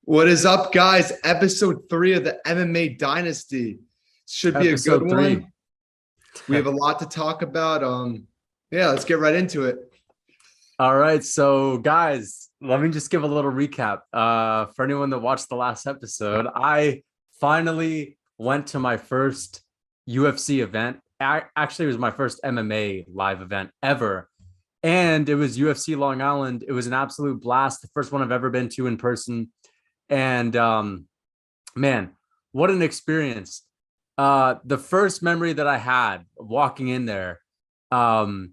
What is up, guys? Episode 3 of the MMA Dynasty. Should be a good Episode three. one. We have a lot to talk about. Yeah, let's get right into it. All right. So, guys, let me just give a little recap. For anyone that watched the last episode, I finally went to my first UFC event. Actually, it was my first MMA live event ever. And it was UFC Long Island. It was an absolute blast. The first one I've ever been to in person. And man, what an experience. The first memory that I had walking in there. And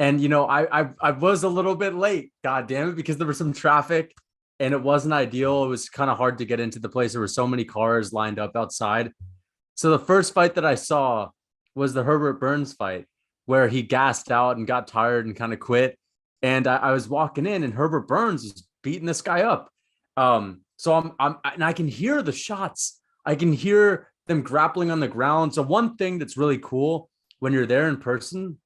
I was a little bit late, god damn it, because there was some traffic and it wasn't ideal. It was kind of hard to get into the place. There were so many cars lined up outside. So the first fight that I saw was the Herbert Burns fight, where he gassed out and got tired and kind of quit. And I was walking in, and Herbert Burns was beating this guy up. So and I can hear the shots. I can hear them grappling on the ground. So one thing that's really cool when you're there in person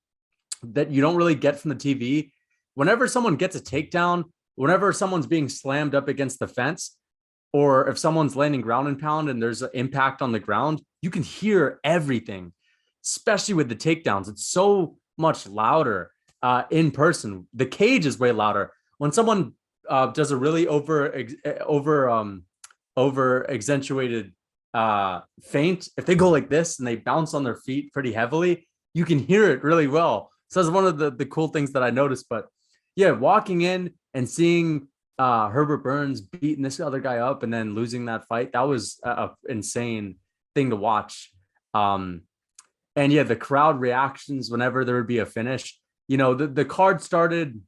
that you don't really get from the TV, whenever someone gets a takedown, whenever someone's being slammed up against the fence, or if someone's landing ground and pound and there's an impact on the ground, you can hear everything, especially with the takedowns. It's so much louder in person. The cage is way louder. When someone does a really over accentuated feint, if they go like this and they bounce on their feet pretty heavily, you can hear it really well. So that's one of the cool things that I noticed. But yeah, walking in and seeing Herbert Burns beating this other guy up and then losing that fight, that was a insane thing to watch. And yeah, the crowd reactions whenever there would be a finish, the card started.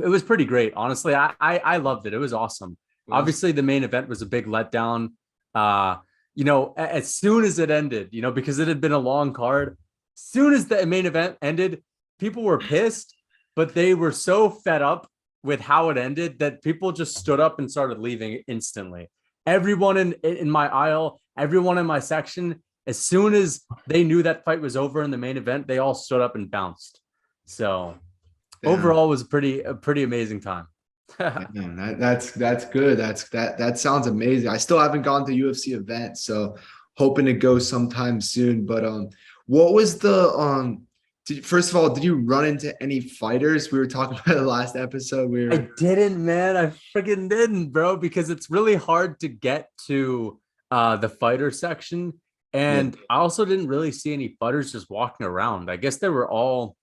It was pretty great, honestly. I loved it. It was awesome. Obviously, the main event was a big letdown. As soon as it ended, because it had been a long card, as soon as the main event ended, people were pissed, but they were so fed up with how it ended that people just stood up and started leaving instantly. Everyone in my aisle, everyone in my section, as soon as they knew that fight was over in the main event, they all stood up and bounced. So overall, it was a pretty amazing time. Man, that's good. That sounds amazing. I still haven't gone to UFC event, so hoping to go sometime soon. But what was the first of all, did you run into any fighters? We were talking about the last episode. I didn't, man. I freaking didn't, bro, because it's really hard to get to the fighter section. And I also didn't really see any fighters just walking around. I guess they were all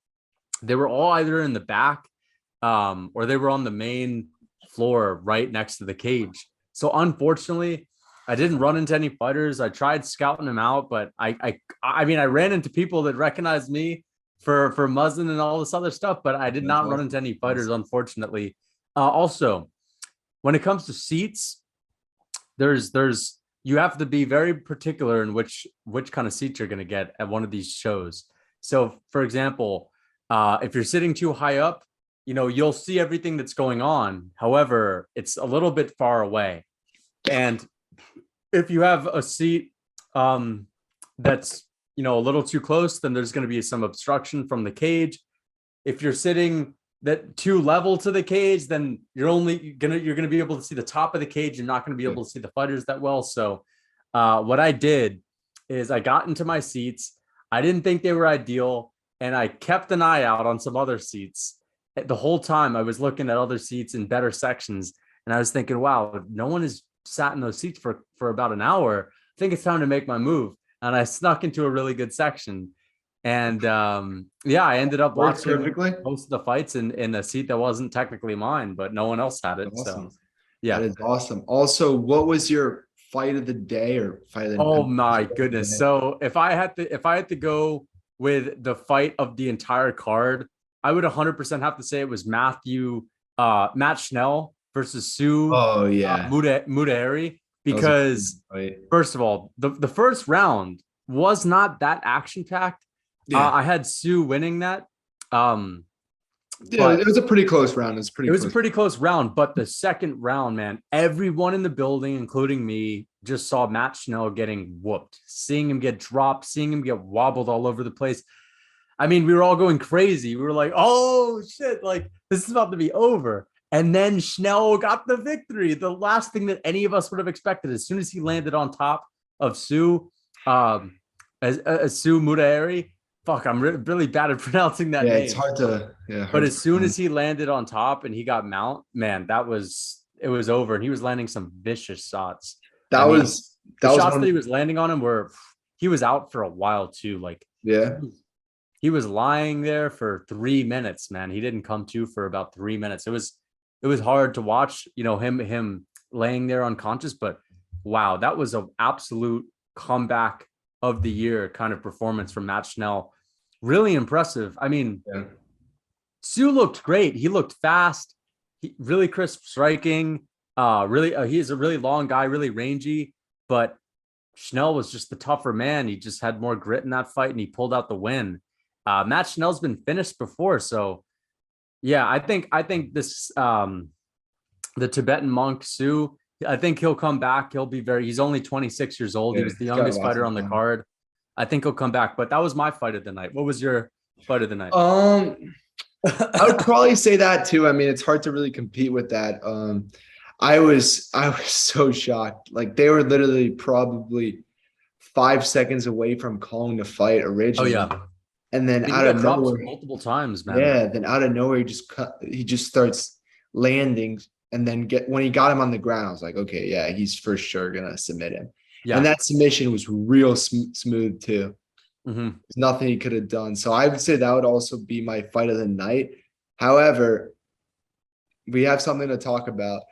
either in the back or they were on the main floor right next to the cage. So unfortunately, I didn't run into any fighters. I tried scouting them out, but I ran into people that recognized me for Muslin and all this other stuff, but I did not run into any fighters, unfortunately. Also, when it comes to seats, you have to be very particular in which kind of seats you're going to get at one of these shows. So, for example, if you're sitting too high up, you'll see everything that's going on. However, it's a little bit far away. And if you have a seat that's, a little too close, then there's going to be some obstruction from the cage. If you're sitting that too level to the cage, then you're going to be able to see the top of the cage. You're not going to be able to see the fighters that well. So what I did is I got into my seats. I didn't think they were ideal. And I kept an eye out on some other seats. The whole time I was looking at other seats in better sections. And I was thinking, wow, no one has sat in those seats for about an hour. I think it's time to make my move. And I snuck into a really good section. And I ended up watching most of the fights in a seat that wasn't technically mine, but no one else had it. Awesome. So yeah. That is awesome. Also, what was your fight of the day or fight of the Oh my goodness. So if I had to go with the fight of the entire card, I would 100% have to say it was Matt Schnell versus Sue Mudaeri, because first of all, the first round was not that action-packed. I had Sue winning that. It was a pretty close round. It was a pretty close round, but the second round, man, everyone in the building, including me, just saw Matt Schnell getting whooped, seeing him get dropped, seeing him get wobbled all over the place. I mean, we were all going crazy. We were like, oh shit, like this is about to be over. And then Schnell got the victory. The last thing that any of us would have expected. As soon as he landed on top of Sue, as Sue Mudaeri. Fuck, I'm really bad at pronouncing that Yeah, name. it's hard to But as soon as he landed on top and he got mount, man, it was over. And he was landing some vicious shots. That was the shots that he was landing on him he was out for a while too. Like, yeah. He was lying there for 3 minutes, man. He didn't come to for about 3 minutes. It was hard to watch, him laying there unconscious, but wow, that was an absolute comeback of the year kind of performance from Matt Schnell. Really impressive. I mean, Sue looked great. He looked fast. Really crisp striking. He's a really long guy, really rangy, but Schnell was just the tougher man. He just had more grit in that fight and he pulled out the win. Matt Schnell's been finished before. So yeah, I think this, the Tibetan monk Sue, I think he'll come back. He's only 26 years old. He was the youngest fighter on the card. I think he'll come back, but that was my fight of the night. What was your fight of the night? I would probably say that too. I mean, it's hard to really compete with that. I was so shocked. Like they were literally probably 5 seconds away from calling the fight originally. Oh yeah. And then out of nowhere, multiple times, man. Yeah. Then out of nowhere, he just starts landing. And then when he got him on the ground, I was like, okay, yeah, he's for sure gonna submit him. Yeah. And that submission was real smooth too. Mm-hmm. There's nothing he could have done. So I would say that would also be my fight of the night. However, we have something to talk about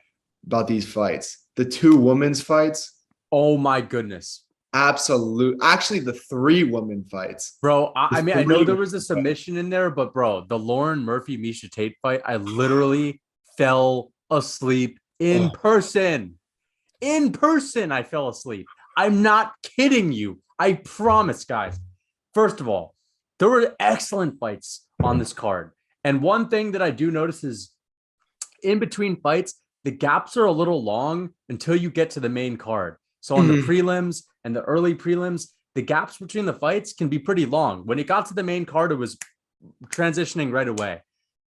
these fights. The 2 women's fights. Oh my goodness. Absolute. Actually, the 3 women fights. Bro, I mean, I know there was a submission in there, but bro, the Lauren Murphy Miocic Tate fight, I literally fell asleep in person. In person, I fell asleep. I'm not kidding you. I promise, guys. First of all, there were excellent fights on this card. And one thing that I do notice is in between fights, the gaps are a little long until you get to the main card. So on the prelims and the early prelims, the gaps between the fights can be pretty long. When it got to the main card, it was transitioning right away.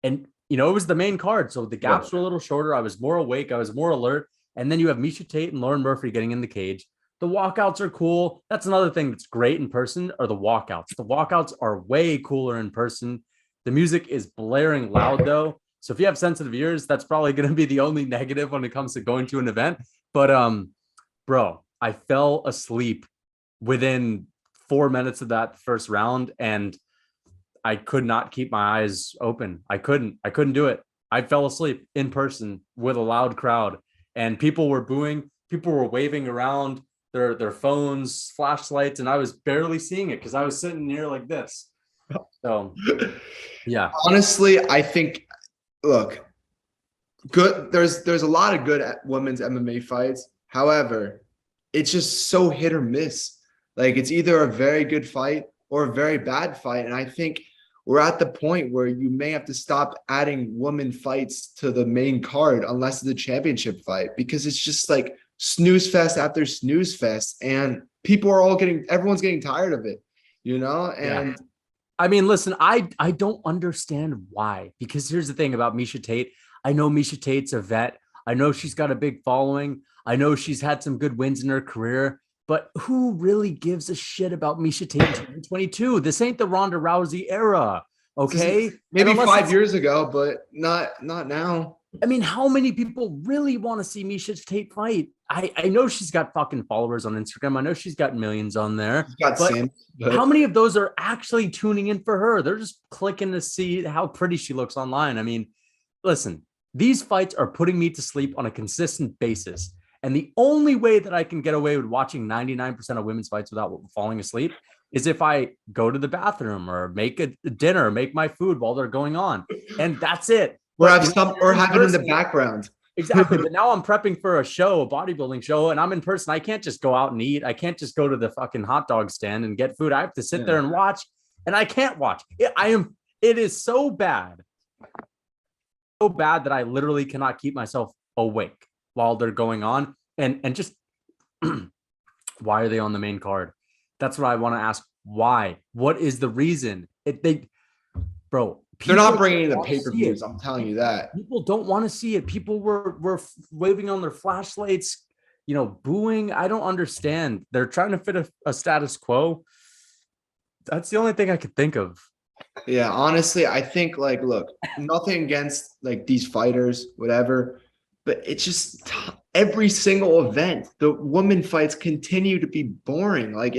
And, it was the main card. So the gaps were a little shorter. I was more awake. I was more alert. And then you have Miocic Tate and Lauren Murphy getting in the cage. The walkouts are cool. That's another thing that's great in person are the walkouts. The walkouts are way cooler in person. The music is blaring loud though. So if you have sensitive ears, that's probably going to be the only negative when it comes to going to an event. But, bro, I fell asleep within 4 minutes of that first round and I could not keep my eyes open. I couldn't do it. I fell asleep in person with a loud crowd and people were booing. People were waving around their phones, flashlights, and I was barely seeing it because I was sitting near like this. So, yeah. Honestly, I think, look, good. There's a lot of good women's MMA fights. However, it's just so hit or miss. Like it's either a very good fight or a very bad fight. And I think we're at the point where you may have to stop adding women fights to the main card unless it's a championship fight, because it's just like snooze fest after snooze fest. And everyone's getting tired of it, And I mean, listen, I don't understand why, because here's the thing about Miocic Tate. I know Miocic Tate's a vet. I know she's got a big following. I know she's had some good wins in her career, but who really gives a shit about Miocic Tate in 2022? This ain't the Ronda Rousey era, okay? Maybe 5 years ago, but not now. I mean, how many people really want to see Miocic Tate fight? I know she's got fucking followers on Instagram. I know she's got millions on there. But how many of those are actually tuning in for her? They're just clicking to see how pretty she looks online. I mean, listen, these fights are putting me to sleep on a consistent basis. And the only way that I can get away with watching 99% of women's fights without falling asleep is if I go to the bathroom or make a dinner, make my food while they're going on. And that's it. Or have it in the background. Exactly. But now I'm prepping for a show, a bodybuilding show, and I'm in person. I can't just go out and eat. I can't just go to the fucking hot dog stand and get food. I have to sit there and watch, and I can't watch. It is so bad. So bad that I literally cannot keep myself awake while they're going on. And just why are they on the main card? That's what I want to ask. Why? What is the reason? Bro, They're not People bringing in the want to see it. pay-per-views. I'm telling you that. People don't want to see it. People were waving on their flashlights, booing. I don't understand. They're trying to fit a status quo. That's the only thing I could think of. Yeah, honestly, I think like, look, nothing against like these fighters, whatever, but it's just every single event, the women fights continue to be boring. Like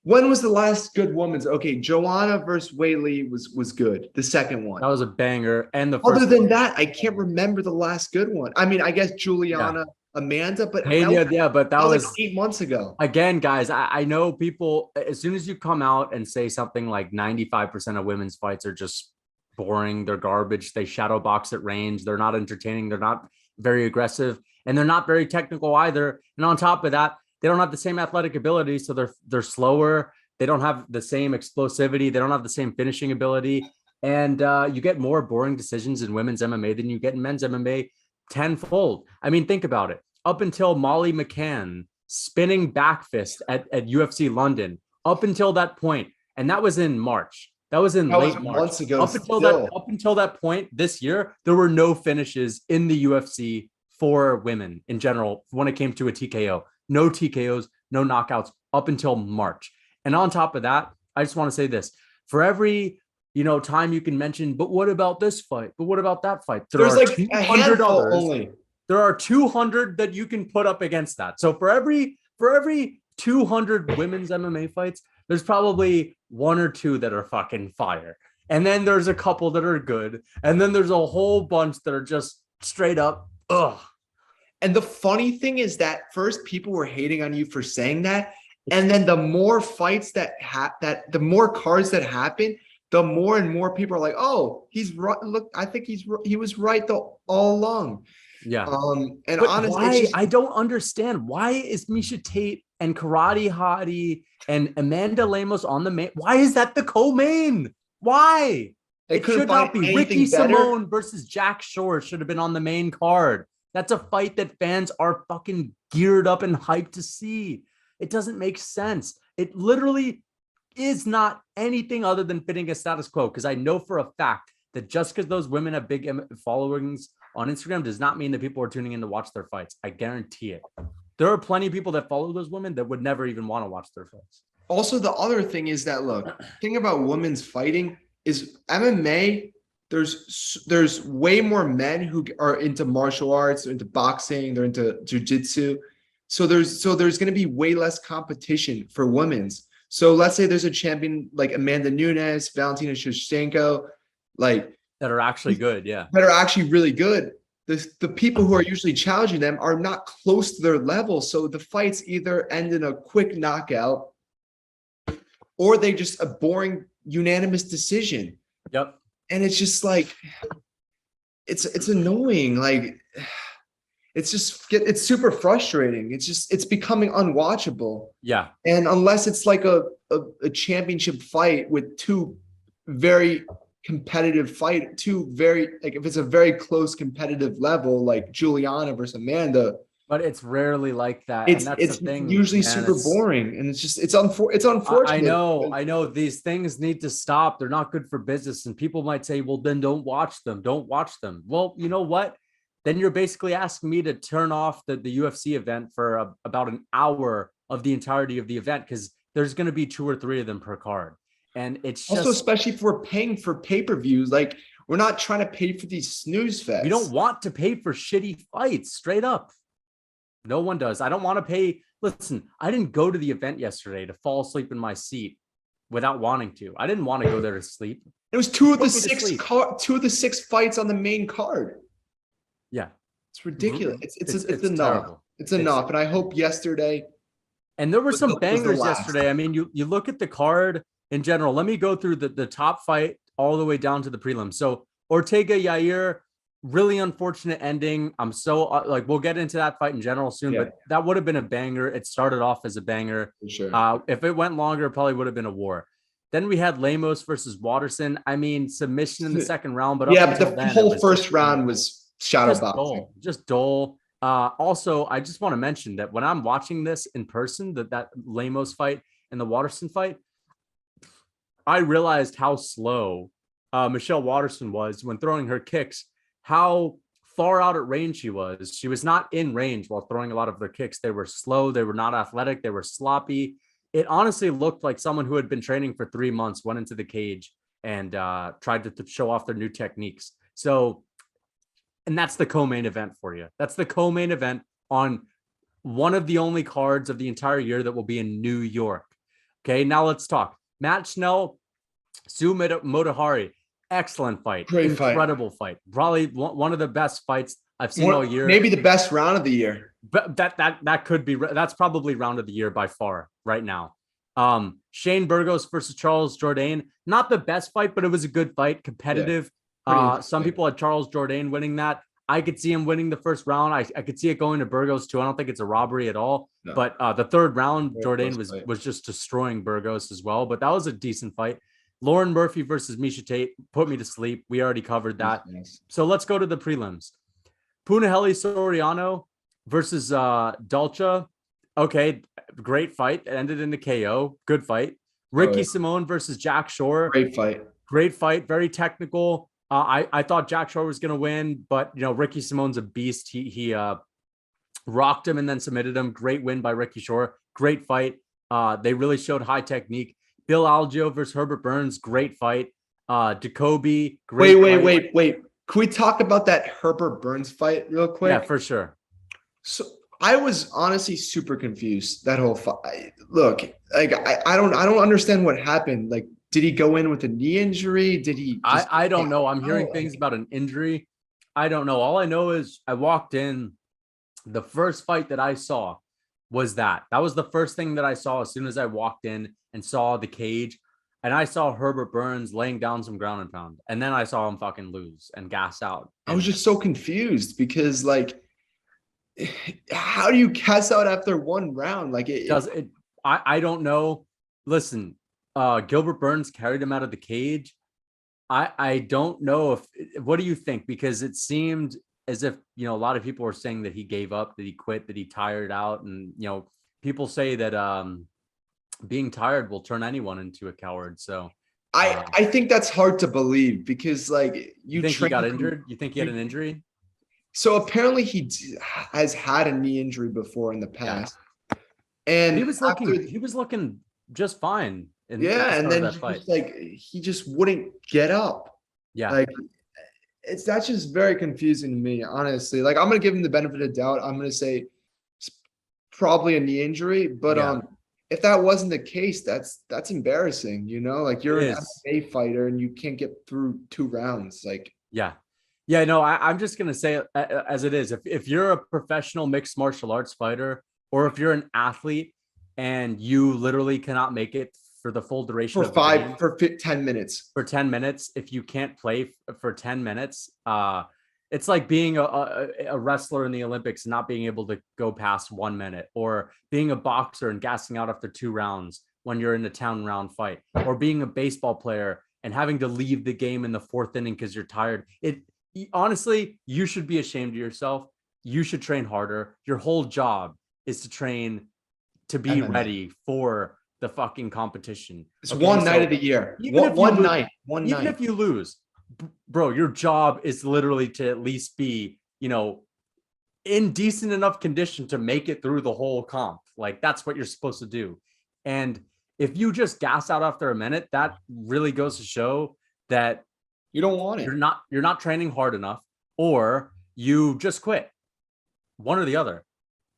when was the last good women's? Okay, Joanna versus Weili was good. The second one. That was a banger. And the Other first than that, I can't remember the last good one. I mean, I guess Juliana, Amanda, but but that that was like 8 months ago. again, guys. I know people, as soon as you come out and say something like 95% of women's fights are just boring, they're garbage, they shadow box at range, they're not entertaining, they're not very aggressive, and they're not very technical either. And on top of that, they don't have the same athletic ability, so they're slower. They don't have the same explosivity. They don't have the same finishing ability. And you get more boring decisions in women's MMA than you get in men's MMA tenfold. I mean, think about it. Up until Molly McCann spinning back fist at UFC London, up until that point, and that was in March. That was late March. Months ago. Up until that point this year, there were no finishes in the UFC for women in general when it came to a TKO. No TKOs, no knockouts up until March. And on top of that, I just want to say this. For every time you can mention, but what about this fight? But what about that fight? There's like a handful only. There are 200 that you can put up against that. So for every 200 women's MMA fights, there's probably one or two that are fucking fire. And then there's a couple that are good. And then there's a whole bunch that are just straight up, ugh. And the funny thing is that first people were hating on you for saying that. And then the more fights the more cards that happen, the more and more people are like, oh, he's right. Look, I think he was right all along. Yeah. And but honestly, I don't understand. Why is Miocic Tate and Karate Hottie and Amanda Lemos on the main? Why is that the co-main? Why? It should not be. Ricky Simone versus Jack Shore should have been on the main card. That's a fight that fans are fucking geared up and hyped to see. It doesn't make sense. It literally is not anything other than fitting a status quo, because I know for a fact that just because those women have big followings on Instagram does not mean that people are tuning in to watch their fights. I guarantee it. There are plenty of people that follow those women that would never even want to watch their fights. Also, the other thing is that, look, the thing about women's fighting is MMA, there's way more men who are into martial arts, into boxing, they're into jiu-jitsu. So there's going to be way less competition for women's. So let's say there's a champion like Amanda Nunes, Valentina Shevchenko, like that are actually good, yeah. That are actually really good. The people who are usually challenging them are not close to their level. So the fights either end in a quick knockout or they just a boring unanimous decision. Yep. And it's just like, it's annoying. Like, it's super frustrating. It's becoming unwatchable. Yeah. And unless it's like a championship fight with two very competitive fight, if it's a very close competitive level, like Juliana versus Amanda. But it's rarely like that. It's the thing, usually super boring, and it's unfortunate. I know these things need to stop. They're not good for business, and people might say, well, then don't watch them. Well, you know what? Then you're basically asking me to turn off the UFC event for about an hour of the entirety of the event, because there's going to be 2 or 3 of them per card. And it's just, also, especially if we're paying for pay-per-views, like we're not trying to pay for these snooze fests. We don't want to pay for shitty fights, straight up. No one does. I don't want to pay. Listen, I didn't go to the event yesterday to fall asleep in my seat without wanting to. I didn't want to go there to sleep. It was 2 of the 6 fights on the main card. Yeah. It's ridiculous. It's enough. Terrible. It's enough. And I hope yesterday. And there were some bangers yesterday. I mean, you look at the card in general. Let me go through the top fight all the way down to the prelims. So Ortega Yair, really unfortunate ending. I'm so we'll get into that fight in general soon, but that would have been a banger. It started off as a banger. For sure. If it went longer, it probably would have been a war. Then we had Lemos versus Watterson. I mean, submission in the second round, but the whole first round was shadow boxing. Just dull. Also, I just want to mention that when I'm watching this in person, that Lemos fight and the Watterson fight, I realized how slow Michelle Waterson was when throwing her kicks, how far out at range she was. She was not in range while throwing a lot of their kicks. They were slow. They were not athletic. They were sloppy. It honestly looked like someone who had been training for 3 months went into the cage and tried to show off their new techniques. So, and that's the co-main event for you. That's the co-main event on one of the only cards of the entire year that will be in New York. Okay, now let's talk. Matt Schnell, Sue Motahari. Excellent fight. Great Incredible fight. Probably one of the best fights I've seen all year. Maybe the best round of the year. But that could be, that's probably round of the year by far right now. Shane Burgos versus Charles Jourdain. Not the best fight, but it was a good fight. Competitive. Some people had Charles Jourdain winning that. I could see him winning the first round. I could see it going to Burgos too. I don't think it's a robbery at all. No. But the third round, Jourdain was just destroying Burgos as well. But that was a decent fight. Lauren Murphy versus Miocic Tate put me to sleep. We already covered that. Nice. So let's go to the prelims. Punahele Soriano versus Dalcha. Okay, great fight. It ended in the KO. Good fight. Ricky Simone versus Jack Shore. Great fight. Great fight. Very technical. I thought Jack Shore was going to win, but Ricky Simone's a beast. He rocked him and then submitted him. Great win by Ricky Shore. Great fight. They really showed high technique. Bill Algeo versus Herbert Burns. Great fight. Jacoby. Wait. Can we talk about that Herbert Burns fight real quick? Yeah, for sure. So I was honestly super confused that whole fight. Look, like I don't understand what happened. Like, did he go in with a knee injury? Did he? I don't know. I'm hearing things about an injury. I don't know. All I know is I walked in. The first fight that I saw was that. That was the first thing that I saw as soon as I walked in and saw the cage. And I saw Herbert Burns laying down some ground and pound. And then I saw him fucking lose and gas out. I was just so confused because, like, how do you gas out after one round? Like, I don't know. Listen, Gilbert Burns carried him out of the cage. I don't know what do you think? Because it seemed as if, a lot of people were saying that he gave up, that he quit, that he tired out. And, people say that being tired will turn anyone into a coward. So I think that's hard to believe because, like, you think he got injured? You think he had an injury? So apparently he has had a knee injury before in the past. Yeah. And he was looking just fine. And then he just wouldn't get up. Yeah. Like, that's just very confusing to me, honestly. Like, I'm going to give him the benefit of doubt. I'm going to say it's probably a knee injury, but if that wasn't the case, that's embarrassing, like you're an MMA fighter and you can't get through 2 rounds. Like, no, I'm just going to say it as it is. If you're a professional mixed martial arts fighter, or if you're an athlete and you literally cannot make it for the full duration for 10 minutes, if you can't play for 10 minutes, it's like being a wrestler in the Olympics and not being able to go past 1 minute, or being a boxer and gassing out after 2 rounds when you're in a 10-round fight, or being a baseball player and having to leave the game in the 4th inning because you're tired. Honestly, you should be ashamed of yourself. You should train harder. Your whole job is to train to be ready for the fucking competition. It's one night of the year. One night. Even if you lose, bro, your job is literally to at least be, in decent enough condition to make it through the whole comp. Like, that's what you're supposed to do. And if you just gas out after a minute, that really goes to show that you don't want it. You're not training hard enough, or you just quit. One or the other.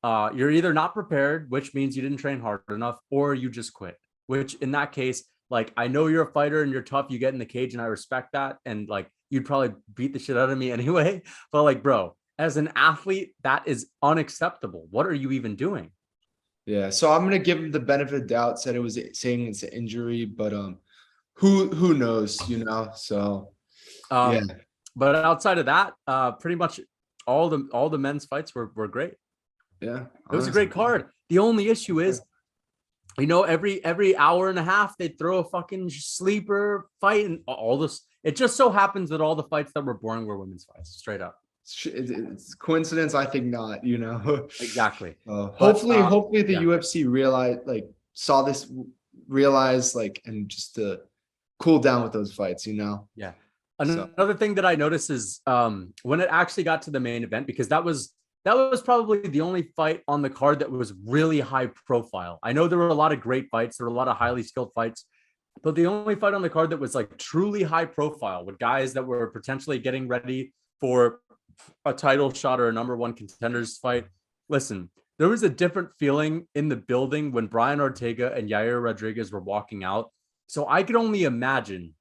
You're either not prepared, which means you didn't train hard enough, or you just quit, which in that case, like, I know you're a fighter and you're tough. You get in the cage and I respect that. And, like, you'd probably beat the shit out of me anyway. But, like, bro, as an athlete, that is unacceptable. What are you even doing? Yeah. So I'm going to give him the benefit of doubt, saying it's an injury, but who knows, so yeah. But outside of that, pretty much all the men's fights were great. Yeah. It was a great card. The only issue is, every hour and a half they'd throw a fucking sleeper fight, and all this. It just so happens that all the fights that were boring were women's fights, straight up. It's coincidence? I think not. Exactly. Hopefully the UFC realized, like, saw this, realized, like, and just to cool down with those fights, you know? Yeah. So Another thing that I noticed is when it actually got to the main event, because that was probably the only fight on the card that was really high profile. I know there were a lot of great fights, there were a lot of highly skilled fights, but the only fight on the card that was like truly high profile with guys that were potentially getting ready for a title shot or a number one contenders fight. Listen, there was a different feeling in the building when Brian Ortega and Yair Rodriguez were walking out. So I could only imagine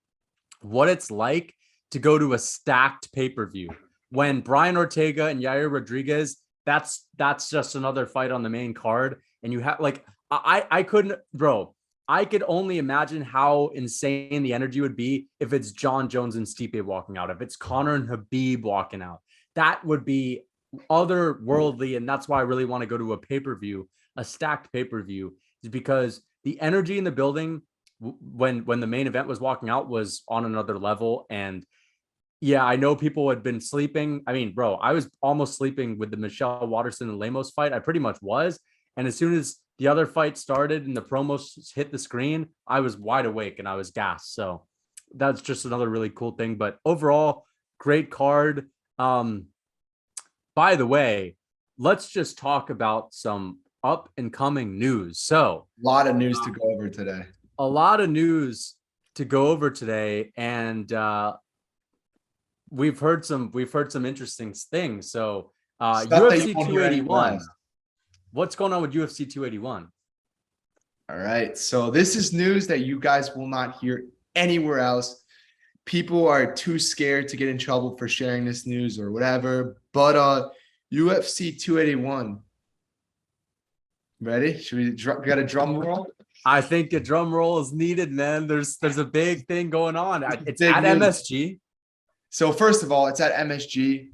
what it's like to go to a stacked pay-per-view when Brian Ortega and Yair Rodriguez, that's just another fight on the main card. And you have like, I couldn't, bro, I could only imagine how insane the energy would be if it's John Jones and Stipe walking out, if it's Conor and Khabib walking out. That would be otherworldly. And that's why I really want to go to a pay-per-view, a stacked pay-per-view, is because the energy in the building when the main event was walking out was on another level. And yeah, I know people had been sleeping. I mean, bro, I was almost sleeping with the Michelle Waterson and Lemos fight. I pretty much was. And as soon as the other fight started and the promos hit the screen, I was wide awake and I was gassed. So that's just another really cool thing. But overall, great card. By the way, let's just talk about some up and coming news. So a lot of news to go over today. A lot of news to go over today, and we've heard some interesting things. So UFC 281. What's going on with UFC 281? All right. So this is news that you guys will not hear anywhere else. People are too scared to get in trouble for sharing this news or whatever. But UFC 281. Ready? Should we got a drum roll? I think a drum roll is needed, man. There's a big thing going on. It's big at news. MSG. So first of all, it's at MSG.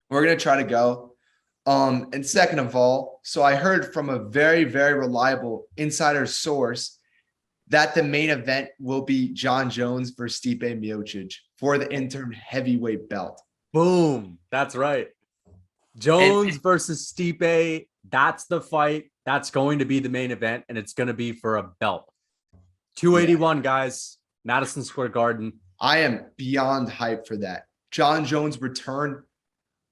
We're gonna try to go. And second of all, so I heard from a very, very reliable insider source that the main event will be John Jones versus Stipe Miocic for the interim heavyweight belt. Boom. That's right. Jones versus Stipe. That's the fight. That's going to be the main event, and it's going to be for a belt. 281, guys. Madison Square Garden. I am beyond hyped for that. John Jones return.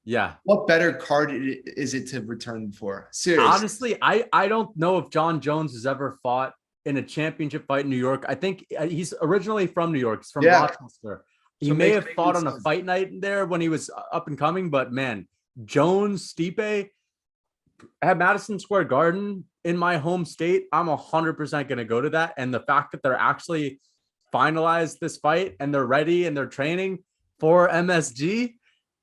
Yeah. What better card is it to return for? Seriously. Honestly, I don't know if John Jones has ever fought in a championship fight in New York. I think he's originally from New York. He's from Rochester. He may have fought on a fight night there when he was up and coming, but man, Jones, Stipe at Madison Square Garden in my home state, I'm 100% going to go to that. And the fact that they're actually finalized this fight and they're ready and they're training for MSG,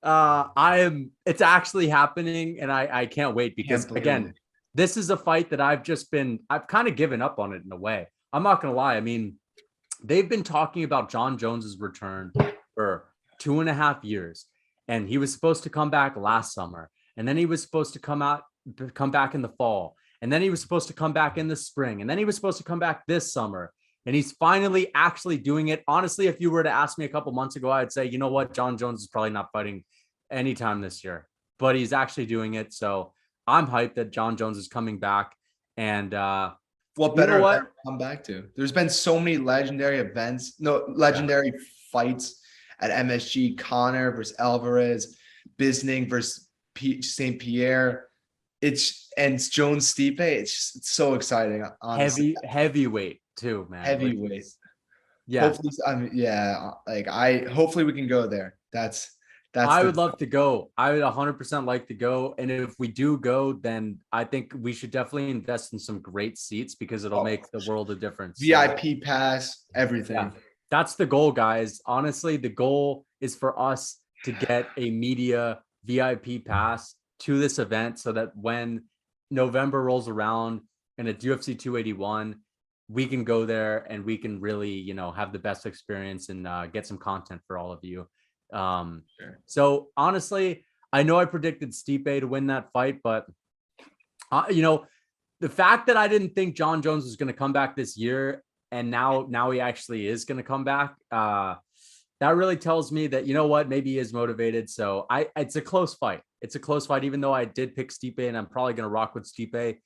it's actually happening. And I can't wait because again, this is a fight that I've kind of given up on it in a way. I'm not going to lie. I mean, they've been talking about John Jones's return for 2.5 years, and he was supposed to come back last summer. And then he was supposed to come back in the fall. And then he was supposed to come back in the spring. And then he was supposed to come back this summer. And he's finally actually doing it. Honestly, if you were to ask me a couple months ago, I'd say, you know what? John Jones is probably not fighting anytime this year, but he's actually doing it. So I'm hyped that John Jones is coming back. And what better to come back to? There's been so many legendary fights at MSG. Conor versus Alvarez, Bisping versus St. Pierre. It's Jones Stipe. It's so exciting. Honestly. Heavyweight too, man. Heavyweight. Yeah. Hopefully we can go there. I would love to go. I would 100% like to go. And if we do go, then I think we should definitely invest in some great seats because it'll make the world a difference. VIP pass, everything. Yeah. That's the goal, guys. Honestly, the goal is for us to get a media VIP pass to this event so that when November rolls around and it's UFC 281, we can go there and we can really, have the best experience and get some content for all of you. Sure. So honestly, I know I predicted Stipe to win that fight, but the fact that I didn't think John Jones was going to come back this year, and now he actually is going to come back, that really tells me that, maybe he is motivated. So it's a close fight. It's a close fight, even though I did pick Stipe and I'm probably going to rock with Stipe.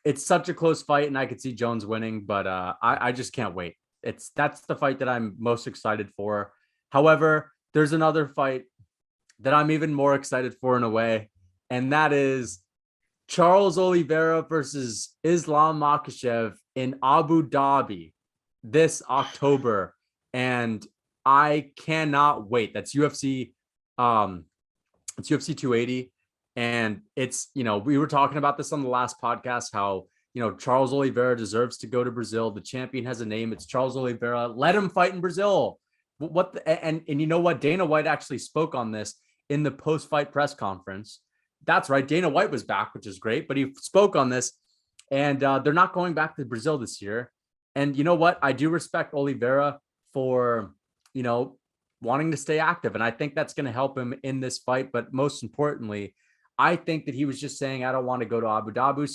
It's such a close fight and I could see Jones winning, but I just can't wait. that's the fight that I'm most excited for. However, there's another fight that I'm even more excited for in a way, and that is Charles Oliveira versus Islam Makhachev in Abu Dhabi this October. And I cannot wait. That's UFC it's UFC 280. And it's, we were talking about this on the last podcast, how, Charles Oliveira deserves to go to Brazil. The champion has a name. It's Charles Oliveira. Let him fight in Brazil. And you know what? Dana White actually spoke on this in the post-fight press conference. That's right. Dana White was back, which is great, but he spoke on this, and they're not going back to Brazil this year. And you know what? I do respect Oliveira for, wanting to stay active. And I think that's going to help him in this fight. But most importantly, I think that he was just saying, I don't want to go to Abu Dhabi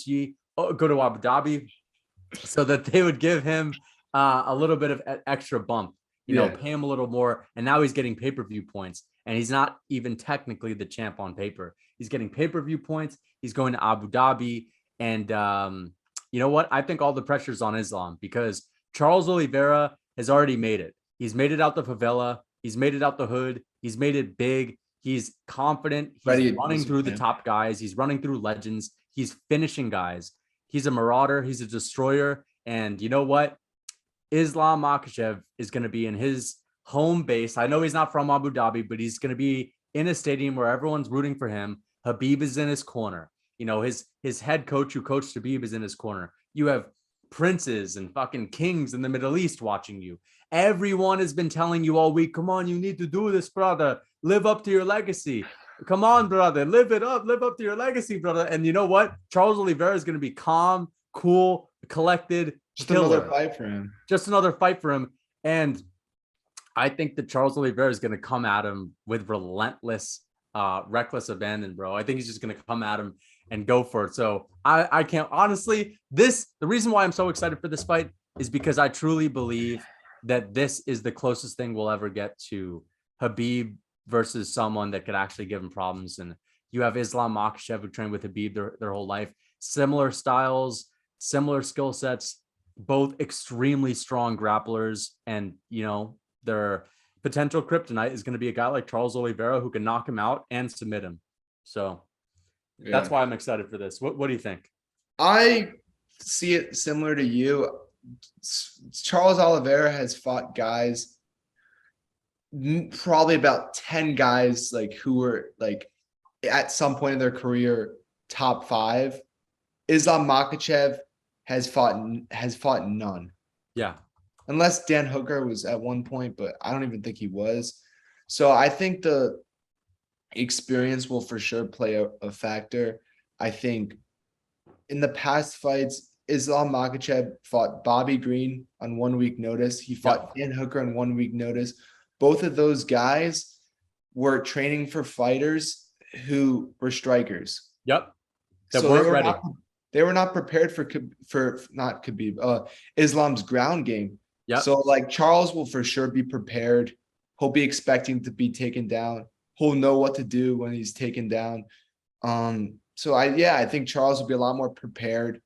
so that they would give him a little bit of extra bump, pay him a little more. And now he's getting pay-per-view points, and he's not even technically the champ on paper. He's getting pay-per-view points. He's going to Abu Dhabi. And you know what? I think all the pressure's on Islam, because Charles Oliveira has already made it. He's made it out the favela. He's made it out the hood. He's made it big. He's confident. He's running through the top guys. He's running through legends. He's finishing guys. He's a marauder. He's a destroyer. And you know what? Islam Makhachev is going to be in his home base. I know he's not from Abu Dhabi, but he's going to be in a stadium where everyone's rooting for him. Khabib is in his corner. His head coach who coached Khabib is in his corner. You have princes and fucking kings in the Middle East watching you. Everyone has been telling you all week, come on, you need to do this, brother. Live up to your legacy. Come on, brother. Live it up. Live up to your legacy, brother. And you know what? Charles Oliveira is going to be calm, cool, collected. Just another fight for him. Just another fight for him. And I think that Charles Oliveira is going to come at him with relentless, reckless abandon, bro. I think he's just going to come at him and go for it. So I can't, honestly, the reason why I'm so excited for this fight is because I truly believe that this is the closest thing we'll ever get to Khabib versus someone that could actually give him problems. And you have Islam Makhachev, who trained with Khabib their whole life, similar styles, similar skill sets, both extremely strong grapplers. And, their potential kryptonite is going to be a guy like Charles Oliveira who can knock him out and submit him. So that's why I'm excited for this. What do you think? I see it similar to you. Charles Oliveira has fought guys, probably about 10 guys, like who were like at some point in their career top 5. Islam Makhachev has fought none. Yeah. Unless Dan Hooker was at one point, but I don't even think he was. So I think the experience will for sure play a factor. I think in the past fights, Islam Makhachev fought Bobby Green on 1 week notice. He fought Dan Hooker on 1 week notice. Both of those guys were training for fighters who were strikers. Yep. That so weren't ready. They were not prepared for not Khabib, Islam's ground game. Yep. So like Charles will for sure be prepared. He'll be expecting to be taken down. He'll know what to do when he's taken down. So I think Charles will be a lot more prepared.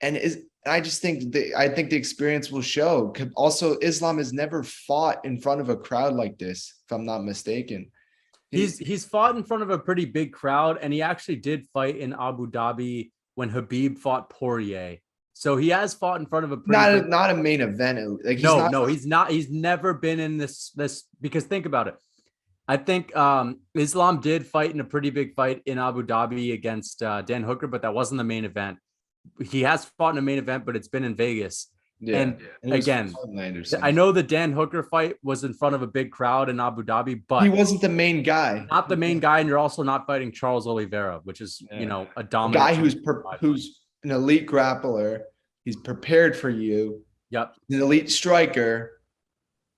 And I think the experience will show. Also, Islam has never fought in front of a crowd like this, if I'm not mistaken. He's fought in front of a pretty big crowd, and he actually did fight in Abu Dhabi when Khabib fought Poirier. So he has fought in front of a pretty not a main event. Like he's not. He's never been in this because think about it. I think Islam did fight in a pretty big fight in Abu Dhabi against Dan Hooker, but that wasn't the main event. He has fought in a main event, but it's been in Vegas. Yeah, and again, I know the Dan Hooker fight was in front of a big crowd in Abu Dhabi, but he wasn't the main guy. Not the main guy, and you're also not fighting Charles Oliveira, which is a dominant guy who's an elite grappler. He's prepared for you. Yep, an elite striker.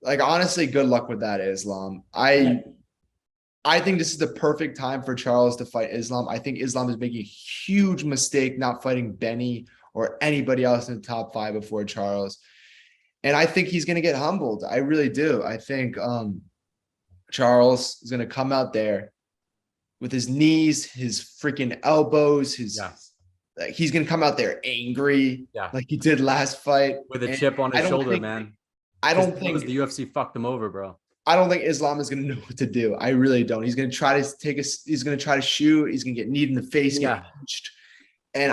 Like honestly, good luck with that, Islam. I think this is the perfect time for Charles to fight Islam. I think Islam is making a huge mistake not fighting Benny or anybody else in the top 5 before Charles. And I think he's going to get humbled. I really do. I think Charles is going to come out there with his knees, his freaking elbows, he's going to come out there angry like he did last fight. With a chip on his shoulder, man. I Just don't because the think UFC fucked him over, bro. I don't think Islam is going to know what to do. I really don't. He's going to try to take us. He's going to try to shoot. He's going to get kneed in the face, get Yeah. punched. And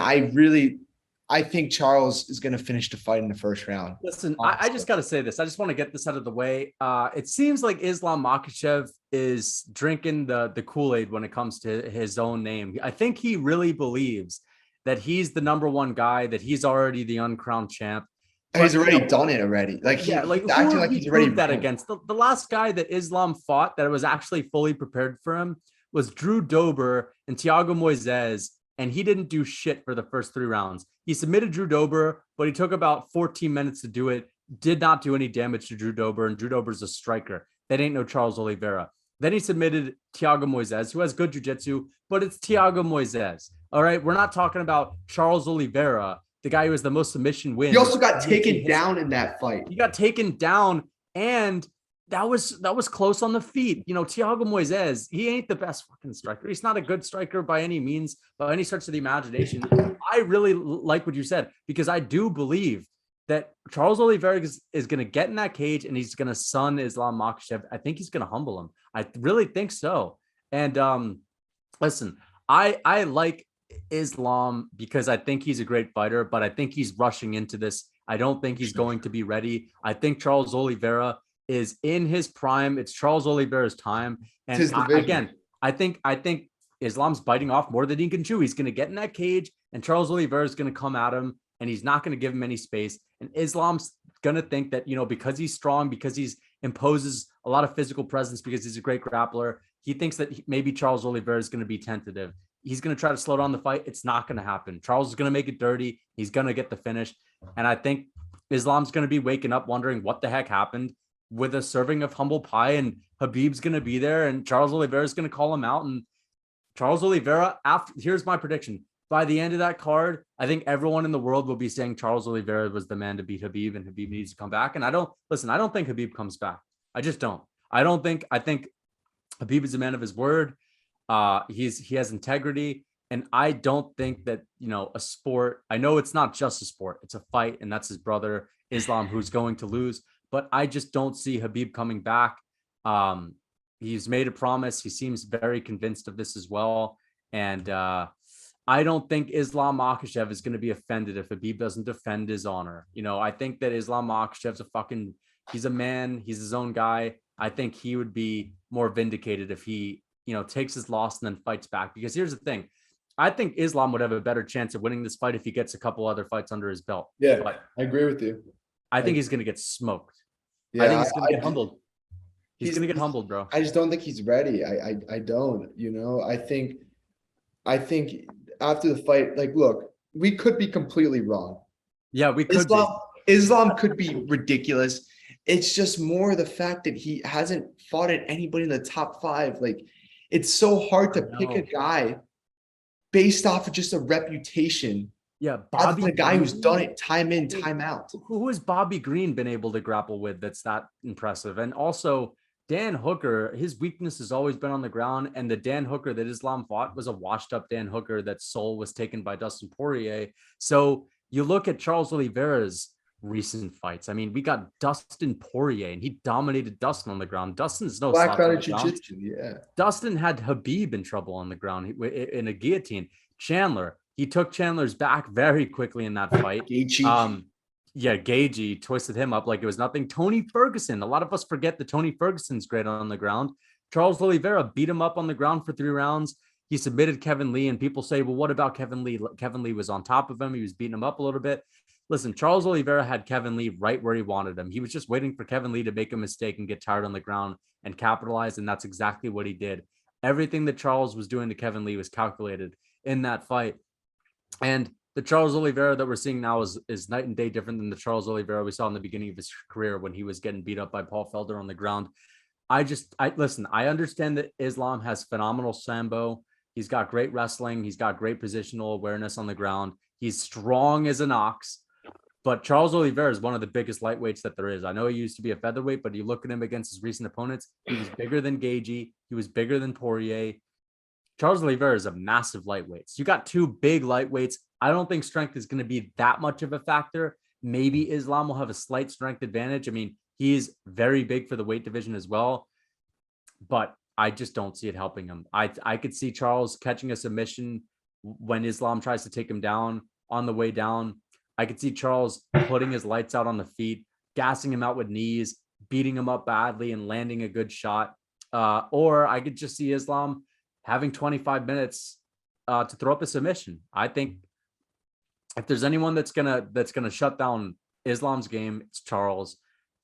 I think Charles is going to finish the fight in the first round. Listen, I just got to say this. I just want to get this out of the way. It seems like Islam Makhachev is drinking the Kool-Aid when it comes to his own name. I think he really believes that he's the number one guy, that he's already the uncrowned champ. He's But, already done it already. Like yeah, like he's who acting have like you he's already proved that won. against? The last guy that Islam fought that was actually fully prepared for him was Drew Dober and Thiago Moises, and he didn't do shit for the first 3 rounds. He submitted Drew Dober, but he took about 14 minutes to do it. Did not do any damage to Drew Dober, and Drew Dober's a striker. That ain't no Charles Oliveira. Then he submitted Thiago Moises, who has good jiu-jitsu, but it's Thiago Moises. All right, we're not talking about Charles Oliveira, the guy who has the most submission wins. He also got taken down in that fight. He got taken down, and that was close on the feet. You know, Thiago Moises, he ain't the best fucking striker. He's not a good striker by any means, by any stretch of the imagination. I really like what you said, because I do believe that Charles Oliveira is going to get in that cage and he's going to sun Islam Makhachev. I think he's going to humble him. I really think so. And listen, I like Islam because I think he's a great fighter, but I think he's rushing into this. I don't think he's going to be ready. I think Charles Oliveira is in his prime. It's Charles Oliveira's time. And I think Islam's biting off more than he can chew. He's going to get in that cage, and Charles Oliveira is going to come at him, and he's not going to give him any space. And Islam's going to think that, you know, because he's strong, because he's imposes a lot of physical presence, because he's a great grappler, he thinks that maybe Charles Oliveira is going to be tentative. He's going to try to slow down the fight. It's not going to happen. Charles is going to make it dirty. He's going to get the finish. And I think Islam's going to be waking up wondering what the heck happened with a serving of humble pie, and Khabib's going to be there, and Charles Oliveira is going to call him out. And Charles Oliveira, here's my prediction. By the end of that card, I think everyone in the world will be saying Charles Oliveira was the man to beat Khabib, and Khabib needs to come back. And I don't think Khabib comes back. I just don't. I think Khabib is a man of his word. He has integrity. And I don't think that, you know, a sport, I know it's not just a sport, it's a fight, and that's his brother Islam who's going to lose. But I just don't see Khabib coming back. He's made a promise. He seems very convinced of this as well. And I don't think Islam Makhachev is going to be offended if Khabib doesn't defend his honor. You know, I think that Islam Makhachev's he's a man. He's his own guy. I think he would be more vindicated if he, you know, takes his loss and then fights back. Because here's the thing. I think Islam would have a better chance of winning this fight if he gets a couple other fights under his belt. Yeah, but I agree with you. I think he's going to get smoked. Yeah, I think he's going to get humbled. He's going to get humbled, bro. I just don't think he's ready. I don't, you know, I think after the fight, like, look, we could be completely wrong. Yeah, we could Islam could be ridiculous. It's just more the fact that he hasn't fought at anybody in the top 5. Like, it's so hard to pick a guy based off of just a reputation. Yeah, Bobby, the guy who's done it time in, time out. Who has Bobby Green been able to grapple with that's that impressive? And also, Dan Hooker, his weakness has always been on the ground. And the Dan Hooker that Islam fought was a washed up Dan Hooker that soul was taken by Dustin Poirier. So you look at Charles Oliveira's recent fights. I mean, we got Dustin Poirier, and he dominated Dustin on the ground. Dustin's no black belt jiu-jitsu, yeah. Dustin had Khabib in trouble on the ground in a guillotine. Chandler, he took Chandler's back very quickly in that fight. Gaethje twisted him up like it was nothing. Tony Ferguson, a lot of us forget that Tony Ferguson's great on the ground. Charles Oliveira beat him up on the ground for 3 rounds. He submitted Kevin Lee, and people say, well, what about Kevin Lee? Kevin Lee was on top of him. He was beating him up a little bit. Listen, Charles Oliveira had Kevin Lee right where he wanted him. He was just waiting for Kevin Lee to make a mistake and get tired on the ground and capitalize, and that's exactly what he did. Everything that Charles was doing to Kevin Lee was calculated in that fight. And the Charles Oliveira that we're seeing now is night and day different than the Charles Oliveira we saw in the beginning of his career when he was getting beat up by Paul Felder on the ground. I understand that Islam has phenomenal sambo. He's got great wrestling. He's got great positional awareness on the ground. He's strong as an ox. But Charles Oliveira is one of the biggest lightweights that there is. I know he used to be a featherweight, but you look at him against his recent opponents, he was bigger than Gaethje. He was bigger than Poirier. Charles Oliveira is a massive lightweight. So you got 2 big lightweights. I don't think strength is going to be that much of a factor. Maybe Islam will have a slight strength advantage. I mean, He's very big for the weight division as well, but I just don't see it helping him. I could see Charles catching a submission when Islam tries to take him down on the way down. I could see Charles putting his lights out on the feet, gassing him out with knees, beating him up badly and landing a good shot. Or I could just see Islam having 25 minutes to throw up a submission. I think if there's anyone that's gonna shut down Islam's game, it's Charles.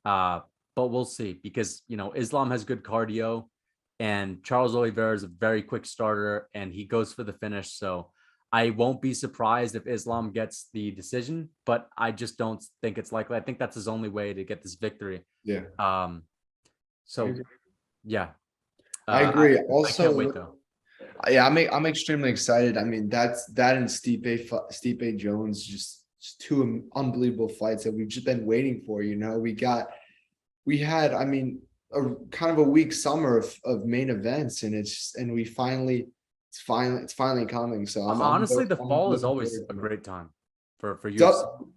But we'll see, because Islam has good cardio, and Charles Oliveira is a very quick starter, and he goes for the finish. So I won't be surprised if Islam gets the decision, but I just don't think it's likely. I think that's his only way to get this victory. Yeah. So yeah, I agree. I Also, can't wait though. yeah, I'm extremely excited. I mean, that and Stipe Jones, just two unbelievable fights that we've just been waiting for. We had, I mean, a kind of a weak summer of main events, and it's finally coming. So Honestly, the fall is always a great time for UFC.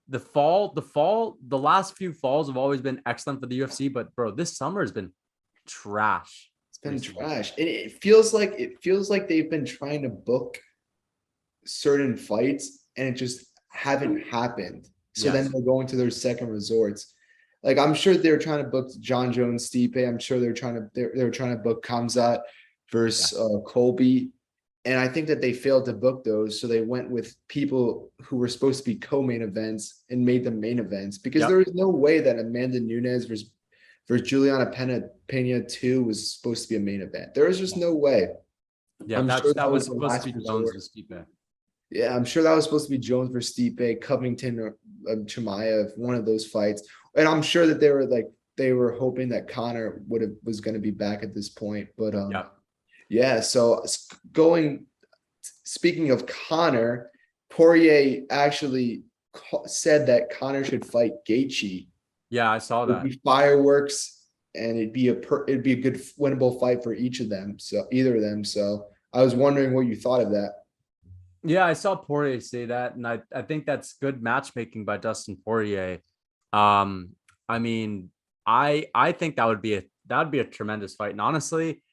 The last few falls have always been excellent for the UFC, but bro, this summer has been trash. It's been trash. It feels like they've been trying to book certain fights and it just haven't happened. So then they're going to their second resorts. Like, I'm sure they're trying to book John Jones, Stipe. I'm sure they're trying to book Khamzat versus Colby. And I think that they failed to book those. So they went with people who were supposed to be co-main events and made them main events, because there is no way that Amanda Nunes versus Juliana Pena 2 was supposed to be a main event. There was just no way. Yeah, that was supposed to be Jones versus Stipe. Yeah, I'm sure that was supposed to be Jones versus Stipe, Covington or Chimaev, one of those fights. And I'm sure that they were hoping that Conor was going to be back at this point. But yeah. So speaking of Conor, Poirier actually said that Conor should fight Gaethje. Yeah, I saw that. It'd be fireworks, and it'd be a good winnable fight for either of them. So I was wondering what you thought of that. Yeah, I saw Poirier say that, and I think that's good matchmaking by Dustin Poirier. I mean, I think that would be a tremendous fight. And honestly,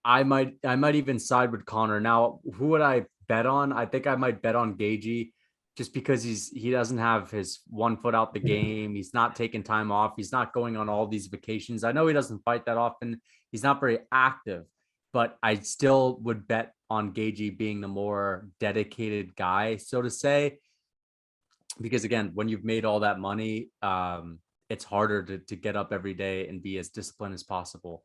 I might even side with Conor. Now, who would I bet on? I think I might bet on Gaethje, just because he doesn't have his one foot out the game. He's not taking time off. He's not going on all these vacations. I know he doesn't fight that often. He's not very active, but I still would bet on Gaethje being the more dedicated guy, so to say. Because again, when you've made all that money, it's harder to get up every day and be as disciplined as possible.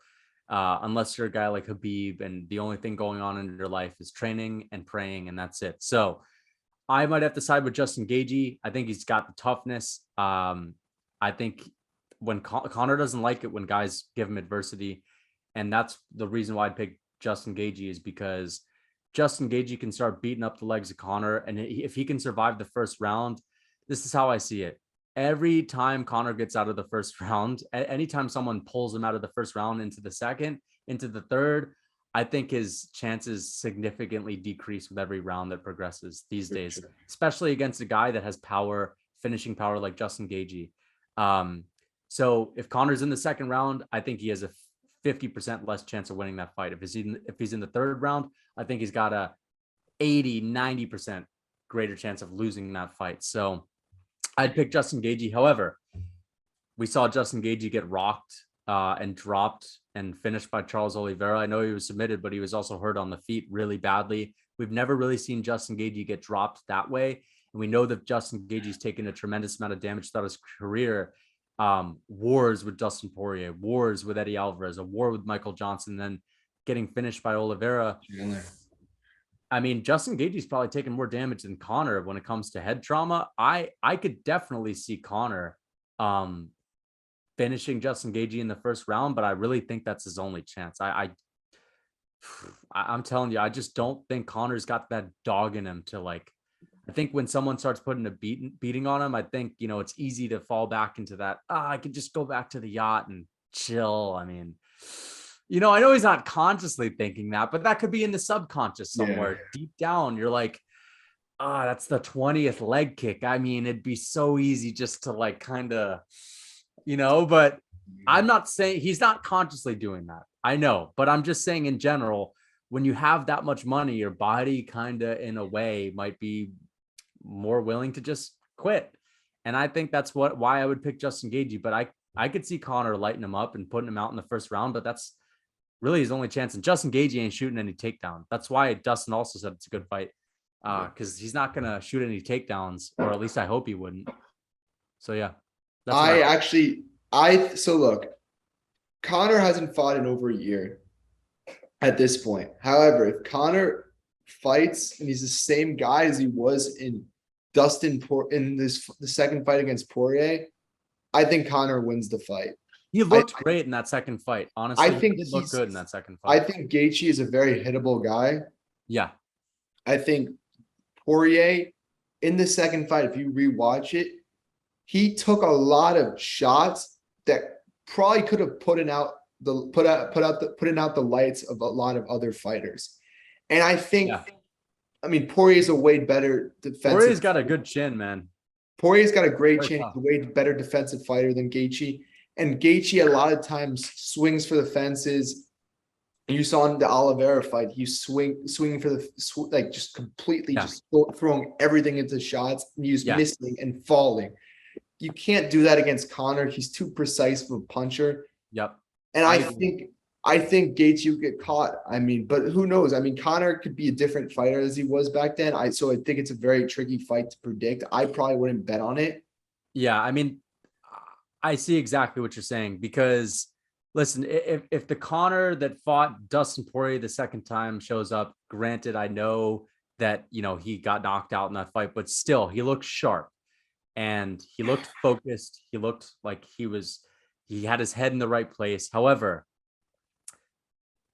Unless you're a guy like Khabib, and the only thing going on in your life is training and praying, and that's it. So I might have to side with Justin Gaethje. I think he's got the toughness. I think when Conor doesn't like it when guys give him adversity, and that's the reason why I'd pick Justin Gaethje, is because Justin Gaethje can start beating up the legs of Conor, and if he can survive the first round, this is how I see it. Every time Conor gets out of the first round, anytime someone pulls him out of the first round into the second, into the third, I think his chances significantly decrease with every round that progresses these days, especially against a guy that has power, finishing power like Justin Gaethje. So if Conor's in the second round, I think he has a 50% less chance of winning that fight. If he's in the third round, I think he's got a 80-90% greater chance of losing that fight. So I'd pick Justin Gaethje. However, we saw Justin Gaethje get rocked and dropped and finished by Charles Oliveira. I know he was submitted, but he was also hurt on the feet really badly. We've never really seen Justin Gaethje get dropped that way. And we know that Justin Gaethje's taken a tremendous amount of damage throughout his career. Wars with Dustin Poirier, wars with Eddie Alvarez, a war with Michael Johnson, then getting finished by Olivera. I mean, Justin Gaethje's probably taken more damage than Conor when it comes to head trauma. I could definitely see Conor finishing Justin Gaethje in the first round, but I really think that's his only chance. I'm telling you, I just don't think Conor's got that dog in him to like. I think when someone starts putting a beating on him, I think, it's easy to fall back into that. I could just go back to the yacht and chill. I mean, I know he's not consciously thinking that, but that could be in the subconscious somewhere deep down. You're like, That's the 20th leg kick. I mean, it'd be so easy just to like kind of, but I'm not saying he's not consciously doing that. I know, but I'm just saying in general, when you have that much money, your body kind of in a way might be more willing to just quit. And I think that's why I would pick Justin Gaethje, but I could see Conor lighting him up and putting him out in the first round, but that's really his only chance. And Justin Gaethje ain't shooting any takedown. That's why Dustin also said it's a good fight, because he's not gonna shoot any takedowns, or at least I hope he wouldn't. So yeah, that's I what actually, I so look, Connor hasn't fought in over a year at this point. However, if Connor fights and he's the same guy as he was in the second fight against Poirier, I think Connor wins the fight. he looked great in that second fight. Honestly, I think he did look good in that second I fight. think Gaethje is a very hittable guy. Yeah, I think Poirier in the second fight, if you rewatch it, he took a lot of shots that probably could have putting out the lights of a lot of other fighters. And I think, yeah. I mean, Poirier's a way better Poirier's defensive. got a good chin, man. Poirier's got a great Very chin, tough. a way better defensive fighter than Gaethje. And Gaethje a lot of times swings for the fences. You saw in the Olivera fight, he swinging for like just completely Yeah, just throwing everything into shots, and he was yeah. missing and falling. You can't do that against Connor. He's too precise of a puncher. Yep. And I I agree. think I think Gaethje would get caught. I mean, but who knows? I mean, Connor could be a different fighter as he was back then. So I think it's a very tricky fight to predict. I probably wouldn't bet on it. Yeah, I mean, I see exactly what you're saying, because listen, if the Connor that fought Dustin Poirier the second time shows up, granted, I know that he got knocked out in that fight, but still, he looked sharp and he looked focused. He looked like he had his head in the right place. However,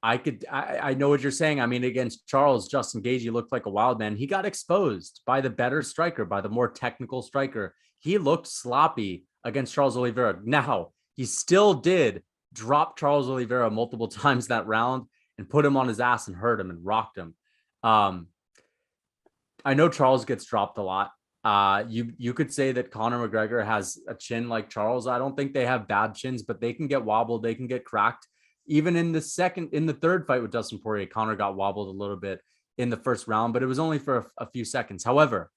I know what you're saying. I mean, against Charles, Justin Gaethje looked like a wild man. He got exposed by the better striker, by the more technical striker. He looked sloppy against Charles Oliveira. Now, he still did drop Charles Oliveira multiple times that round and put him on his ass and hurt him and rocked him. I know Charles gets dropped a lot. You could say that Conor McGregor has a chin like Charles. I don't think they have bad chins, but they can get wobbled, they can get cracked. Even in the third fight with Dustin Poirier, Conor got wobbled a little bit in the first round, but it was only for a few seconds. However,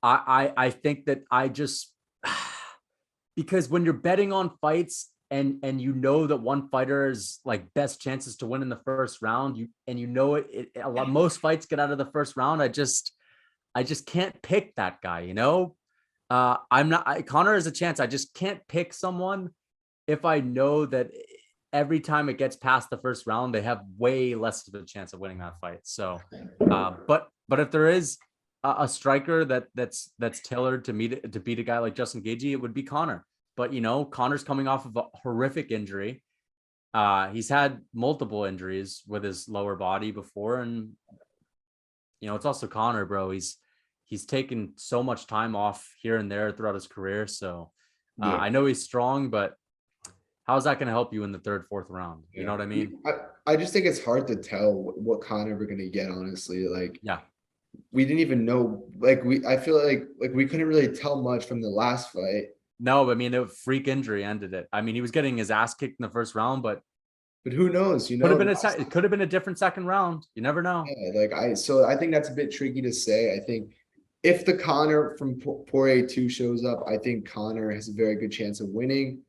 I think that I just because when you're betting on fights and you know that one fighter's like best chances to win in the first round, most fights get out of the first round. I just can't pick that guy, I'm not Conor has a chance. I just can't pick someone if I know that every time it gets past the first round, they have way less of a chance of winning that fight. So, but if there is a striker that's tailored to beat a guy like Justin Gaethje, it would be Conor. But Conor's coming off of a horrific injury. He's had multiple injuries with his lower body before, and it's also Conor, bro. He's taken so much time off here and there throughout his career. So I know he's strong, but how's that going to help you in the third, fourth round? You know what I mean? I just think it's hard to tell what Connor we're gonna get, honestly. Like, Yeah. we didn't even know. Like, I feel like we couldn't really tell much from the last fight. No, I mean, a freak injury ended it. I mean, he was getting his ass kicked in the first round, but who knows? it could have been a different second round. You never know. Yeah, so I think that's a bit tricky to say. I think if the Connor from Poirier 2 shows up, I think Connor has a very good chance of winning.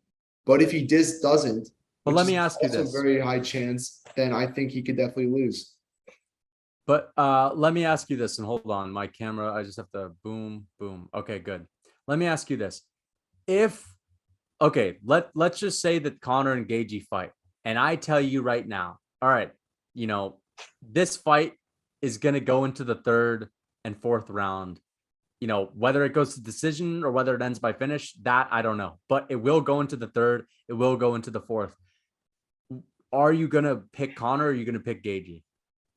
But if he doesn't, But which let me is ask you also a this. very high chance, then I think he could definitely lose. But let me ask you this, and hold on, my camera. I just have to boom, boom. Okay, good. Let me ask you this. Let's just say that Conor and Gaethje fight, and I tell you right now, all right, this fight is going to go into the third and fourth round. Whether it goes to decision or whether it ends by finish, that I don't know, but it will go into the third. It will go into the fourth. Are you going to pick Conor, or are you going to pick Gaethje?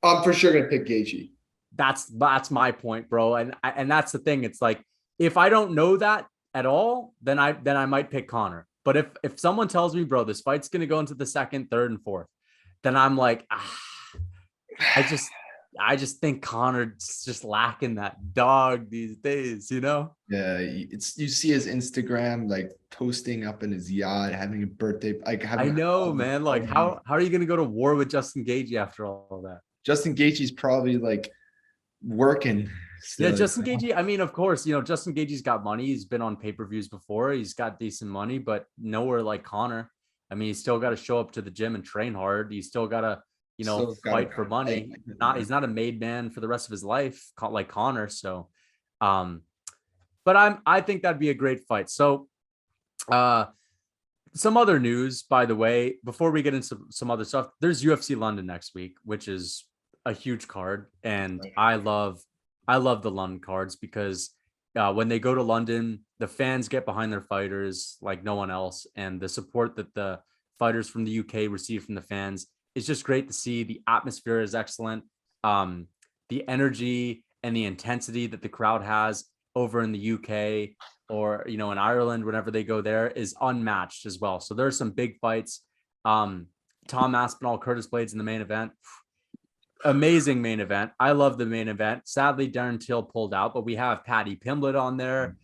I'm for sure gonna pick Gaethje. That's my point, bro. And that's the thing. It's like, if I don't know that at all, then I might pick Conor. But if someone tells me, bro, this fight's gonna go into the second, third, and fourth, then I'm like, I just think Connor's just lacking that dog these days, you know? Yeah, you see his Instagram like posting up in his yacht, having a birthday, like I having know, man. Like, how are you gonna go to war with Justin Gaethje after all that? Justin Gaethje's probably like working Yeah, still. Justin Gaethje. I mean, of course, Justin Gaethje's got money. He's been on pay-per-views before. He's got decent money, but nowhere like Connor. I mean, he's still got to show up to the gym and train hard. He's still got to, Still got fight for to fight. money. He's not a made man for the rest of his life, like Connor. So, um, but I think that'd be a great fight. So, uh, some other news, by the way, before we get into some other stuff, there's UFC London next week, which is a huge card, and I love the London cards because when they go to London, the fans get behind their fighters like no one else, and the support that the fighters from the UK receive from the fans is just great to see. The atmosphere is excellent. The energy and the intensity that the crowd has over in the UK or in Ireland whenever they go there is unmatched as well. So there's some big fights. Tom Aspinall, Curtis Blades in the main event. Amazing main event. I love the main event. Sadly, Darren Till pulled out, but we have Paddy Pimblett on there.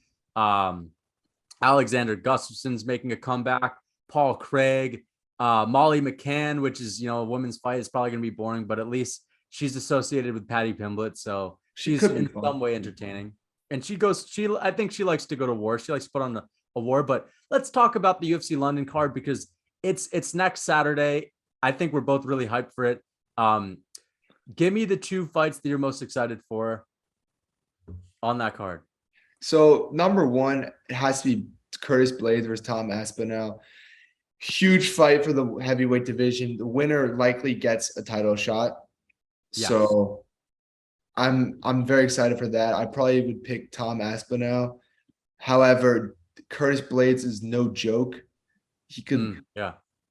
Alexander Gustafsson's making a comeback. Paul Craig, Molly McCann, which is a women's fight, is probably going to be boring, but at least she's associated with Paddy Pimblett, so she's in some way entertaining. And I think she likes to go to war. She likes to put on a war. But let's talk about the UFC London card because it's next Saturday. I think we're both really hyped for it. Give me the two fights that you're most excited for on that card. So number one, it has to be Curtis Blades versus Tom Aspinall. Huge fight for the heavyweight division. The winner likely gets a title shot. Yes. So I'm very excited for that. I probably would pick Tom Aspinall. However, Curtis Blades is no joke. He could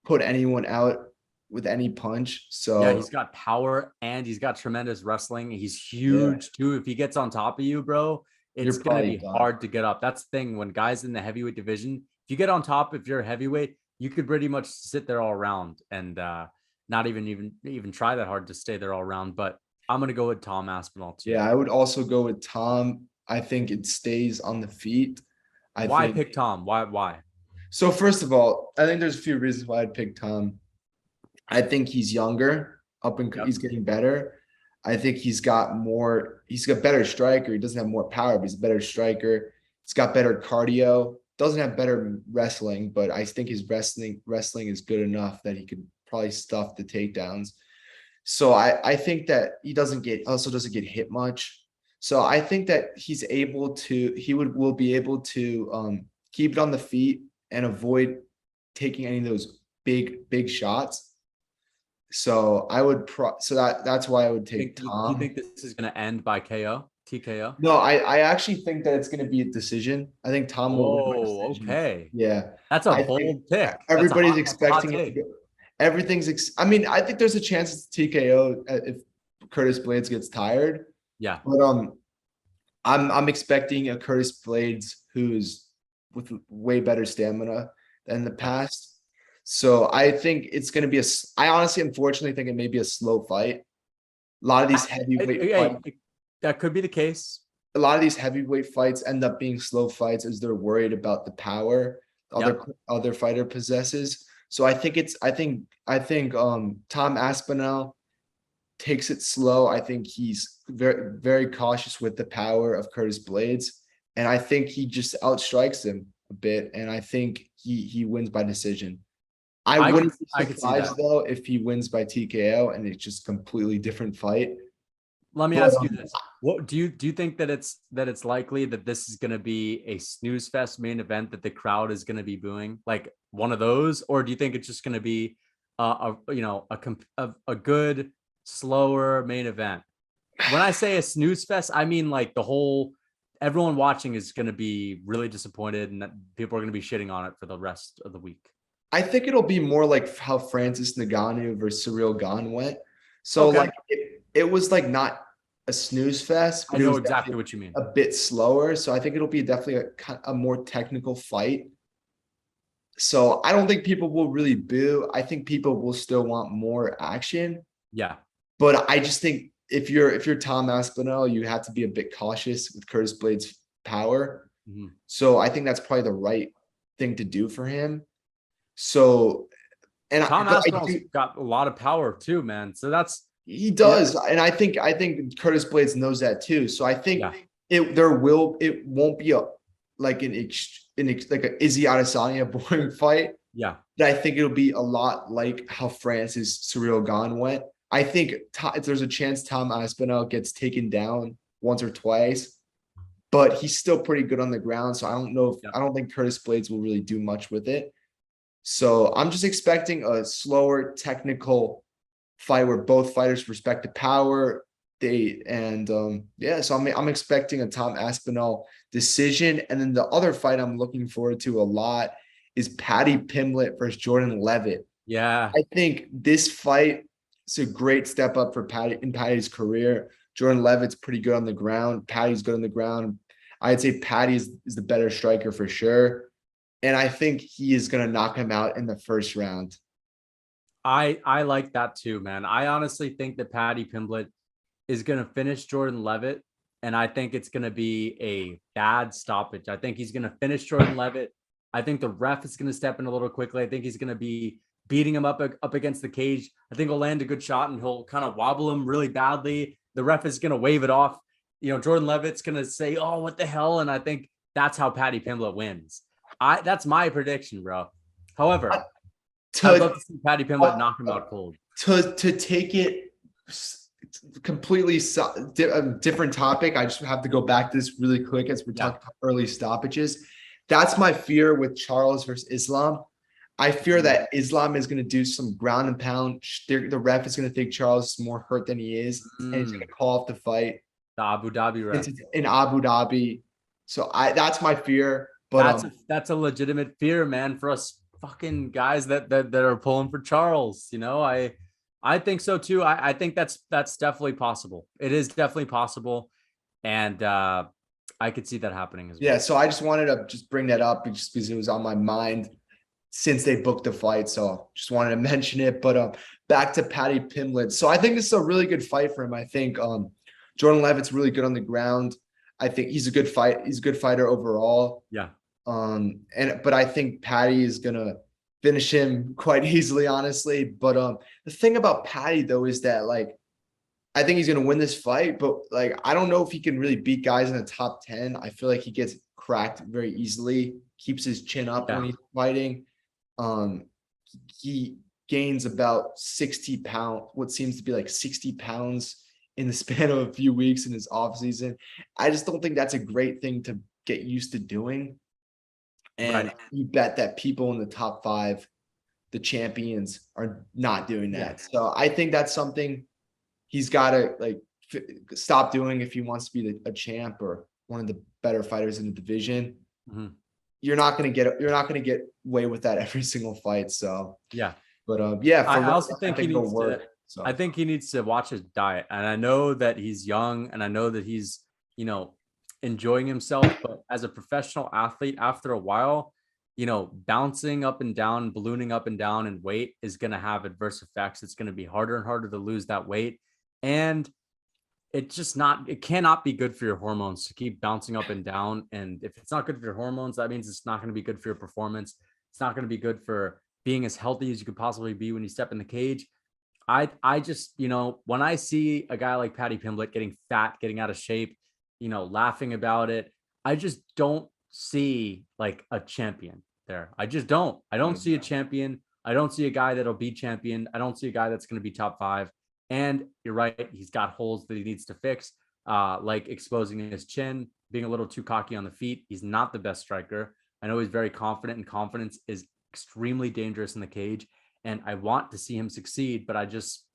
put anyone out with any punch. So yeah, he's got power and he's got tremendous wrestling. He's huge too. If he gets on top of you, bro, it's gonna be hard to get up. That's the thing when guys in the heavyweight division, if you get on top, if you're a heavyweight, you could pretty much sit there all around and not even try that hard to stay there all around. But I'm gonna go with Tom Aspinall too. Yeah, I would also go with Tom. I think it stays on the feet. Why pick Tom? Why? So first of all, I think there's a few reasons why I'd pick Tom. I think he's younger, he's getting better. I think he's got better striker. He doesn't have more power, but he's a better striker. He's got better cardio. Doesn't have better wrestling, but I think his wrestling is good enough that he could probably stuff the takedowns. So I think that he doesn't get hit much. So I think that will be able to keep it on the feet and avoid taking any of those big shots. So that's why I would take Tom. Do you think this is going to end by KO? TKO? No, I actually think that it's going to be a decision. I think Tom will win by decision. Okay. Yeah. That's a bold pick. Everybody's expecting it to go. I mean, I think there's a chance it's TKO if Curtis Blades gets tired. Yeah. But I'm expecting a Curtis Blades who's with way better stamina than the past. So I think it's going to be I honestly, unfortunately, think it may be a slow fight. A lot of these heavyweight fights, that could be the case. A lot of these heavyweight fights end up being slow fights as they're worried about the power other fighter possesses. So I think Tom Aspinall takes it slow. I think he's very, very cautious with the power of Curtis Blades. And I think he just outstrikes him a bit. And I think he wins by decision. I wouldn't be surprised though if he wins by TKO and it's just a completely different fight. Let me ask you this: what do you think that it's likely that this is going to be a snooze fest main event that the crowd is going to be booing, like one of those, or do you think it's just going to be a good slower main event? When I say a snooze fest, I mean like everyone watching is going to be really disappointed, and that people are going to be shitting on it for the rest of the week. I think it'll be more like how Francis Ngannou versus Ciryl Gane went. So like it was like not a snooze fest. But I know exactly what you mean. A bit slower. So I think it'll be definitely a more technical fight. So I don't think people will really boo. I think people will still want more action. Yeah. But I just think if you're Tom Aspinall, you have to be a bit cautious with Curtis Blades' power. Mhm. So I think that's probably the right thing to do for him. So Tom but I Aspinall's do got a lot of power too, man. So that's he yeah, does, and I think Curtis Blades knows that too. So I think yeah, it won't be a like like a Izzy Adesanya boring fight. yeah. But I think it'll be a lot like how Francis Cyril Gane went. I think there's a chance Tom Aspinall gets taken down once or twice, but he's still pretty good on the ground. So Yeah. I don't think Curtis Blades will really do much with it. So I'm just expecting a slower technical fight where both fighters respect the power. So I'm expecting a Tom Aspinall decision. And then the other fight I'm looking forward to a lot is Paddy Pimblett versus Jordan Levitt. Yeah. I think this fight is a great step up for Paddy's career. Jordan Levitt's pretty good on the ground. Paddy's good on the ground. I'd say Paddy is the better striker for sure. And I think he is going to knock him out in the first round. I like that too, man. I honestly think that Paddy Pimblett is going to finish Jordan Levitt, and I think it's going to be a bad stoppage. I think he's going to finish Jordan Levitt. I think the ref is going to step in a little quickly. I think he's going to be beating him up against the cage. I think he'll land a good shot and he'll kind of wobble him really badly. The ref is going to wave it off. Jordan Levitt's going to say, "Oh, what the hell?" And I think that's how Paddy Pimblett wins. That's my prediction, bro. However, I'd love To to see Paddy Pimblett knock him out cold. to take it completely different topic. I just have to go back to this really quick as we're talking about early stoppages. That's my fear with Charles versus Islam. I fear that Islam is going to do some ground and pound. The ref is going to think Charles is more hurt than he is, and he's going to call off the fight. The Abu Dhabi ref. In Abu Dhabi. So that's my fear. But that's a legitimate fear, man, for us fucking guys that are pulling for Charles. I think so too. I think that's definitely possible. It is definitely possible, and I could see that happening as well. Yeah, so I just wanted to just bring that up just because it was on my mind since they booked the fight. So just wanted to mention it. But back to Paddy Pimblett. So I think this is a really good fight for him. I think Jordan Levitt's really good on the ground. I think he's a good fight. He's a good fighter overall. Yeah. But I think Paddy is gonna finish him quite easily, honestly. But the thing about Paddy though is that like I think he's gonna win this fight, but like I don't know if he can really beat guys in the top 10. I feel like he gets cracked very easily, keeps his chin up when he's fighting. He gains about 60 pounds, what seems to be like 60 pounds in the span of a few weeks in his off season. I just don't think that's a great thing to get used to doing. And you bet that people in the top 5, the champions, are not doing that. Yeah. So I think that's something he's got to like stop doing if he wants to be a champ or one of the better fighters in the division. Mm-hmm. You're not going to get away with that every single fight. So yeah, but I also think he needs to. So. I think he needs to watch his diet, and I know that he's young, and I know that he's enjoying himself. But as a professional athlete, after a while, bouncing up and down, ballooning up and down in weight is going to have adverse effects. It's going to be harder and harder to lose that weight, and it cannot be good for your hormones to keep bouncing up and down. And if it's not good for your hormones, that means it's not going to be good for your performance. It's not going to be good for being as healthy as you could possibly be when you step in the cage. I just, when I see a guy like Paddy Pimblett getting fat, getting out of shape, laughing about it, I just don't see like a champion there. I just don't. I don't see a champion. I don't see a guy that'll be champion. I don't see a guy that's going to be top 5. And you're right, he's got holes that he needs to fix, like exposing his chin, being a little too cocky on the feet. He's not the best striker. I know he's very confident, and confidence is extremely dangerous in the cage. And I want to see him succeed, but I just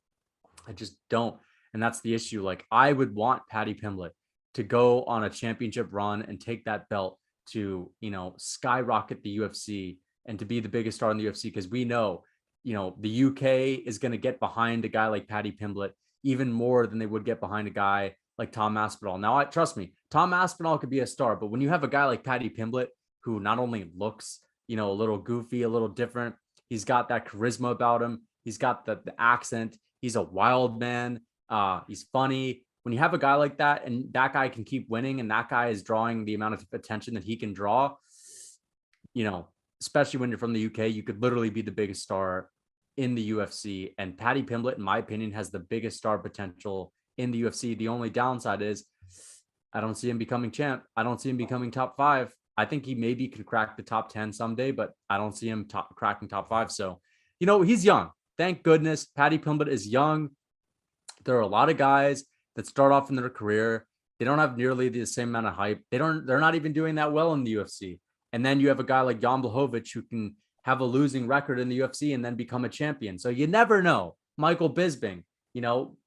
don't. And that's the issue. Like, I would want Paddy Pimblett to go on a championship run and take that belt to, skyrocket the UFC and to be the biggest star in the UFC, because we know, the UK is going to get behind a guy like Paddy Pimblett even more than they would get behind a guy like Tom Aspinall. Now, trust me, Tom Aspinall could be a star, but when you have a guy like Paddy Pimblett, who not only looks, a little goofy, a little different, he's got that charisma about him, he's got the accent, he's a wild man, He's funny. When you have a guy like that and that guy can keep winning and that guy is drawing the amount of attention that he can draw, you know, especially when you're from the UK, you could literally be the biggest star in the UFC. And Paddy Pimblett, in my opinion, has the biggest star potential in the UFC. The only downside is I don't see him becoming champ. I don't see him becoming top 5. I think he maybe could crack the top 10 someday, but I don't see him cracking top 5. So, he's young. Thank goodness Paddy Pimblett is young. There are a lot of guys that start off in their career. They don't have nearly the same amount of hype. They're not even doing that well in the UFC. And then you have a guy like Jan Blachowicz who can have a losing record in the UFC and then become a champion. So you never know. Michael Bisping,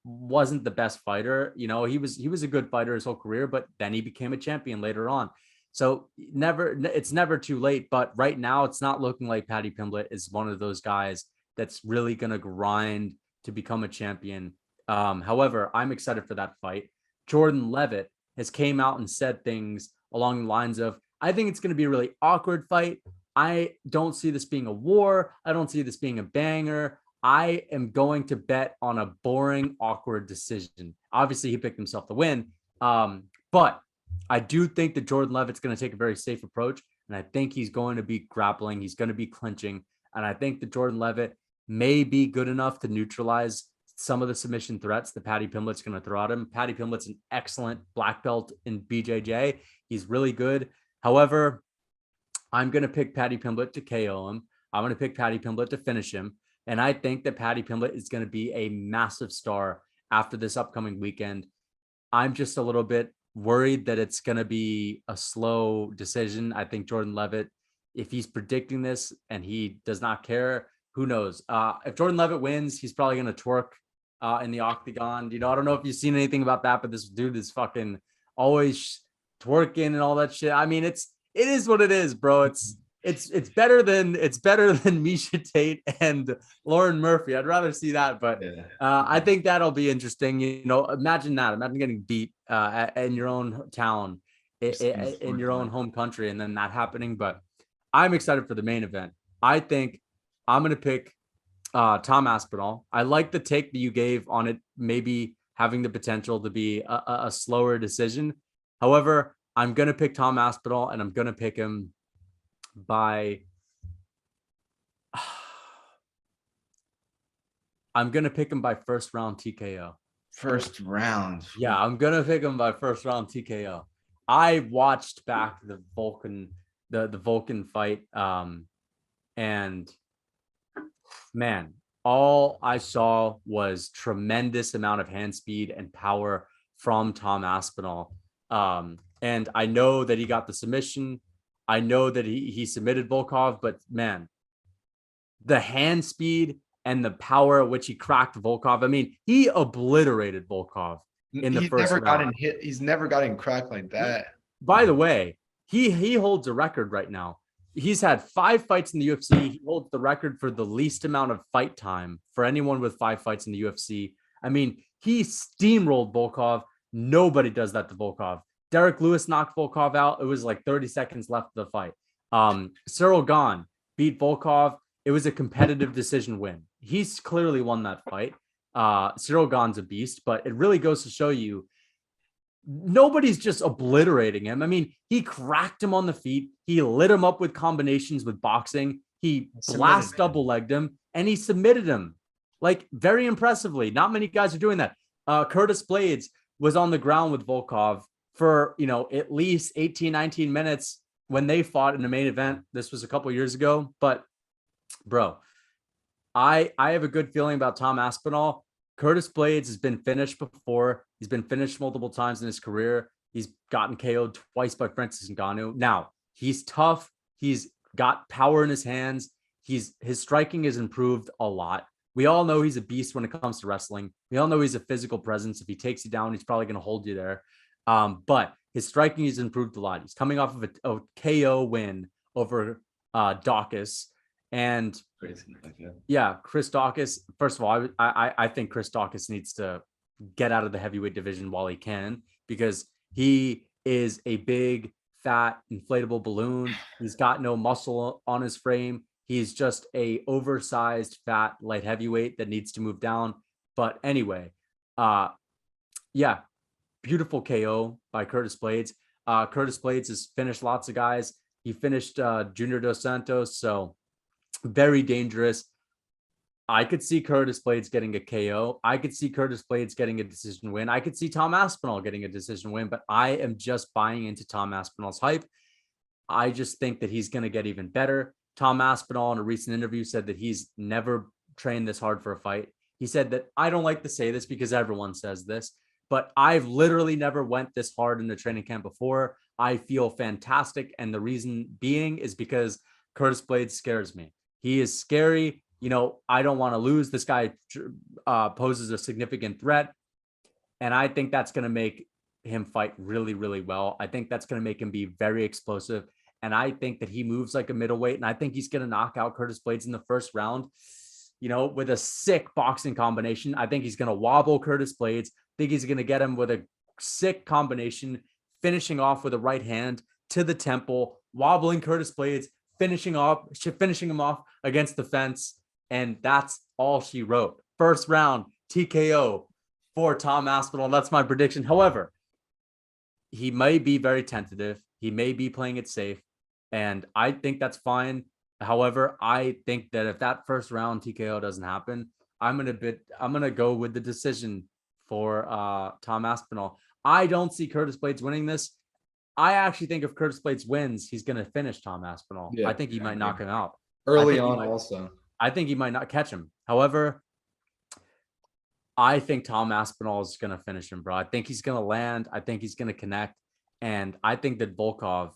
wasn't the best fighter. He was a good fighter his whole career, but then he became a champion later on. So it's never too late. But right now, it's not looking like Paddy Pimblett is one of those guys that's really going to grind to become a champion. However, I'm excited for that fight. Jordan Levitt has came out and said things along the lines of, I think it's going to be a really awkward fight. I don't see this being a war. I don't see this being a banger. I am going to bet on a boring, awkward decision. Obviously, he picked himself to win. But I do think that Jordan Levitt's going to take a very safe approach. And I think he's going to be grappling. He's going to be clinching. And I think that Jordan Levitt may be good enough to neutralize some of the submission threats that Paddy Pimblett's going to throw at him. Paddy Pimblett's an excellent black belt in BJJ. He's really good. However, I'm going to pick Paddy Pimblett to KO him. I'm going to pick Paddy Pimblett to finish him. And I think that Paddy Pimblett is going to be a massive star after this upcoming weekend. I'm just a little bit worried that it's going to be a slow decision. I think Jordan Levitt, if he's predicting this and he does not care, who knows? If Jordan Levitt wins, he's probably going to twerk in the octagon. I don't know if you've seen anything about that, but this dude is fucking always twerking and all that shit. I mean, it is what it is, bro. It's better than Miocic Tate and Lauren Murphy. I'd rather see that, but I think that'll be interesting. Imagine that. Imagine getting beat in your own town, in your own home country, and then that happening. But I'm excited for the main event. I think I'm gonna pick Tom Aspinall. I like the take that you gave on it, maybe having the potential to be a slower decision. However, I'm gonna pick Tom Aspinall, and I'm gonna pick him by first round TKO. First round. Yeah, I'm gonna pick him by first round TKO. I watched back the Vulcan fight, and man, all I saw was tremendous amount of hand speed and power from Tom Aspinall. And I know that he got the submission. I know that he submitted Volkov, but man, the hand speed and the power at which he cracked Volkov. I mean, he obliterated Volkov in the first round. He's never gotten cracked like that. By the way, he holds a record right now. He's had 5 fights in the UFC. He holds the record for the least amount of fight time for anyone with 5 fights in the UFC. I mean, he steamrolled Volkov. Nobody does that to Volkov. Derek Lewis knocked Volkov out. It was like 30 seconds left of the fight. Cyril Gane beat Volkov. It was a competitive decision win. He's clearly won that fight. Cyril Gane's a beast, but it really goes to show you nobody's just obliterating him. I mean, he cracked him on the feet. He lit him up with combinations with boxing. He blast double legged him and he submitted him like very impressively. Not many guys are doing that. Curtis Blades was on the ground with Volkov for, at least 18, 19 minutes when they fought in the main event. This was a couple years ago, but bro, I have a good feeling about Tom Aspinall. Curtis Blades has been finished before. He's been finished multiple times in his career. He's gotten KO'd twice by Francis Ngannou. Now, he's tough. He's got power in his hands. His striking has improved a lot. We all know he's a beast when it comes to wrestling. We all know he's a physical presence. If he takes you down, he's probably going to hold you there. But his striking has improved a lot. He's coming off of a KO win over Dawkins. And yeah, Chris Dawkins. First of all, I think Chris Dawkins needs to get out of the heavyweight division while he can, because he is a big, fat, inflatable balloon. He's got no muscle on his frame. He's just a oversized, fat, light heavyweight that needs to move down. But anyway, Uh, yeah, beautiful KO by Curtis Blades. Curtis Blades has finished lots of guys. He finished Junior Dos Santos, so very dangerous. I could see Curtis Blades getting a KO. I could see Curtis Blades getting a decision win. I could see Tom Aspinall getting a decision win, but I am just buying into Tom Aspinall's hype. I just think that he's going to get even better. Tom Aspinall in a recent interview said that he's never trained this hard for a fight. He said that I don't like to say this because everyone says this, but I've literally never went this hard in the training camp before. I feel fantastic. And the reason being is because Curtis Blades scares me. He is scary. I don't want to lose. This guy poses a significant threat. And I think that's going to make him fight really, really well. I think that's going to make him be very explosive. And I think that he moves like a middleweight. And I think he's going to knock out Curtis Blades in the first round, with a sick boxing combination. I think he's going to wobble Curtis Blades. I think he's going to get him with a sick combination, finishing off with a right hand to the temple, wobbling Curtis Blades, finishing him off against the fence. And that's all she wrote. First round, TKO for Tom Aspinall. That's my prediction. However, he may be very tentative. He may be playing it safe. And I think that's fine. However, I think that if that first round TKO doesn't happen, I'm gonna go with the decision for Tom Aspinall. I don't see Curtis Blades winning this. I actually think if Curtis Blades wins, he's gonna finish Tom Aspinall. I think he might knock him out early on. Also, I think he might not catch him. However, I think Tom Aspinall is going to finish him, bro. I think he's going to land. I think he's going to connect. And I think that Volkov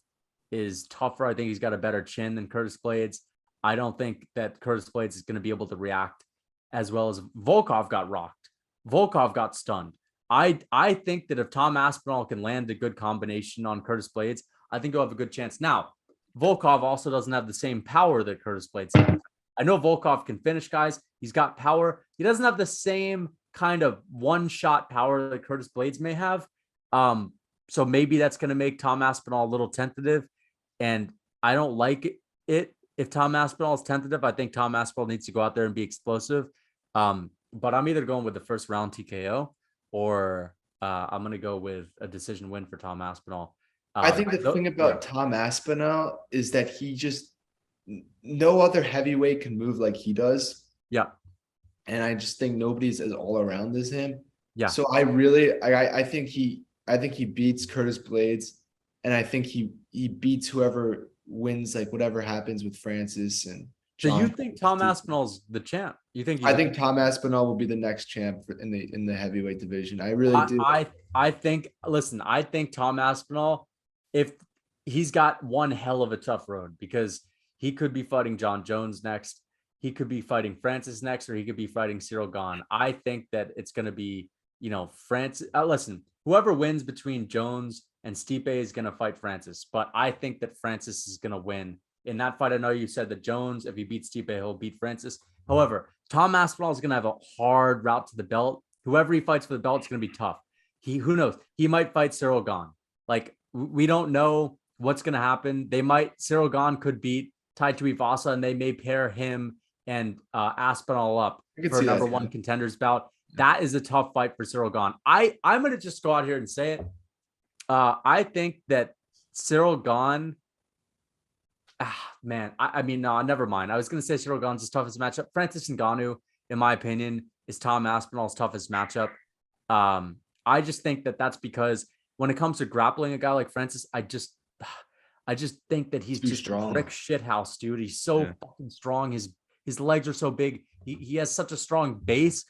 is tougher. I think he's got a better chin than Curtis Blades. I don't think that Curtis Blades is going to be able to react as well as Volkov got rocked. Volkov got stunned. I think that if Tom Aspinall can land a good combination on Curtis Blades, I think he'll have a good chance. Now, Volkov also doesn't have the same power that Curtis Blades has. I know Volkov can finish guys. He's got power. He doesn't have the same kind of one-shot power that Curtis Blades may have. So maybe that's going to make Tom Aspinall a little tentative. And I don't like it if Tom Aspinall is tentative. I think Tom Aspinall needs to go out there and be explosive. But I'm either going with the first round TKO or I'm going to go with a decision win for Tom Aspinall. I think the thing about Tom Aspinall is that no other heavyweight can move like he does. Yeah. And I just think nobody's as all around as him. Yeah. So I think he beats Curtis Blades, and I think he beats whoever wins, like whatever happens with Francis and John. So you think Tom Aspinall's the champ? I think Tom Aspinall will be the next champ in the heavyweight division. I really do. I think Tom Aspinall, if he's got one hell of a tough road, because he could be fighting John Jones next. He could be fighting Francis next, or he could be fighting Cyril Gane. I think that it's going to be, Francis. Listen, whoever wins between Jones and Stipe is going to fight Francis. But I think that Francis is going to win in that fight. I know you said that Jones, if he beats Stipe, he'll beat Francis. However, Tom Aspinall is going to have a hard route to the belt. Whoever he fights for the belt is going to be tough. Who knows? He might fight Cyril Gane. Like, we don't know what's going to happen. Cyril Gane could beat Tai Tuivasa, and they may pair him and Aspinall up for a number one contenders bout. That is a tough fight for Cyril Gane. I'm going to just go out here and say it. I think that Cyril Gane, no, never mind. I was going to say Cyril Gane's his toughest matchup. Francis Ngannou, in my opinion, is Tom Aspinall's toughest matchup. I just think that that's because when it comes to grappling a guy like Francis, I just think that he's just strong. A brick shithouse, dude. He's so fucking strong. His legs are so big. He has such a strong base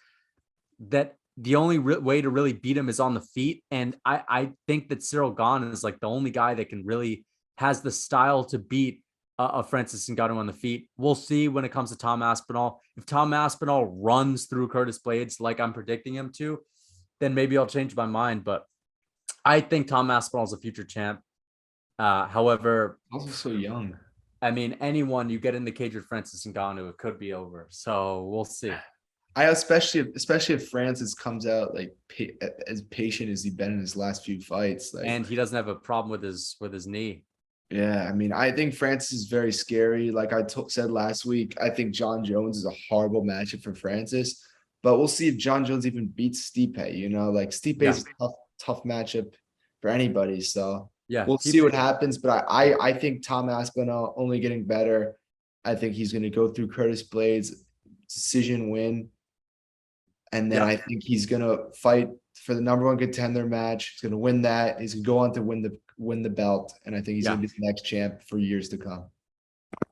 that the only way to really beat him is on the feet. And I think that Cyril Gane is like the only guy that can really has the style to beat a Francis Ngannou on the feet. We'll see when it comes to Tom Aspinall. If Tom Aspinall runs through Curtis Blades like I'm predicting him to, then maybe I'll change my mind. But I think Tom Aspinall is a future champ. However, also so young. I mean, anyone you get in the cage with Francis Ngannou, it could be over. So we'll see. Especially if Francis comes out like as patient as he's been in his last few fights, and he doesn't have a problem with his knee. Yeah, I mean, I think Francis is very scary. Like I said last week, I think John Jones is a horrible matchup for Francis. but we'll see if John Jones even beats Stipe. You know, like Stipe Yeah. is a tough matchup for anybody. So Yeah. we'll see what happens. But I think Tom Aspinall only getting better. I think he's going to go through Curtis Blades, decision win. And then Yeah. I think he's going to fight for the number one contender match. He's going to win that. He's going to go on to win the belt. And I think he's Yeah. going to be the next champ for years to come.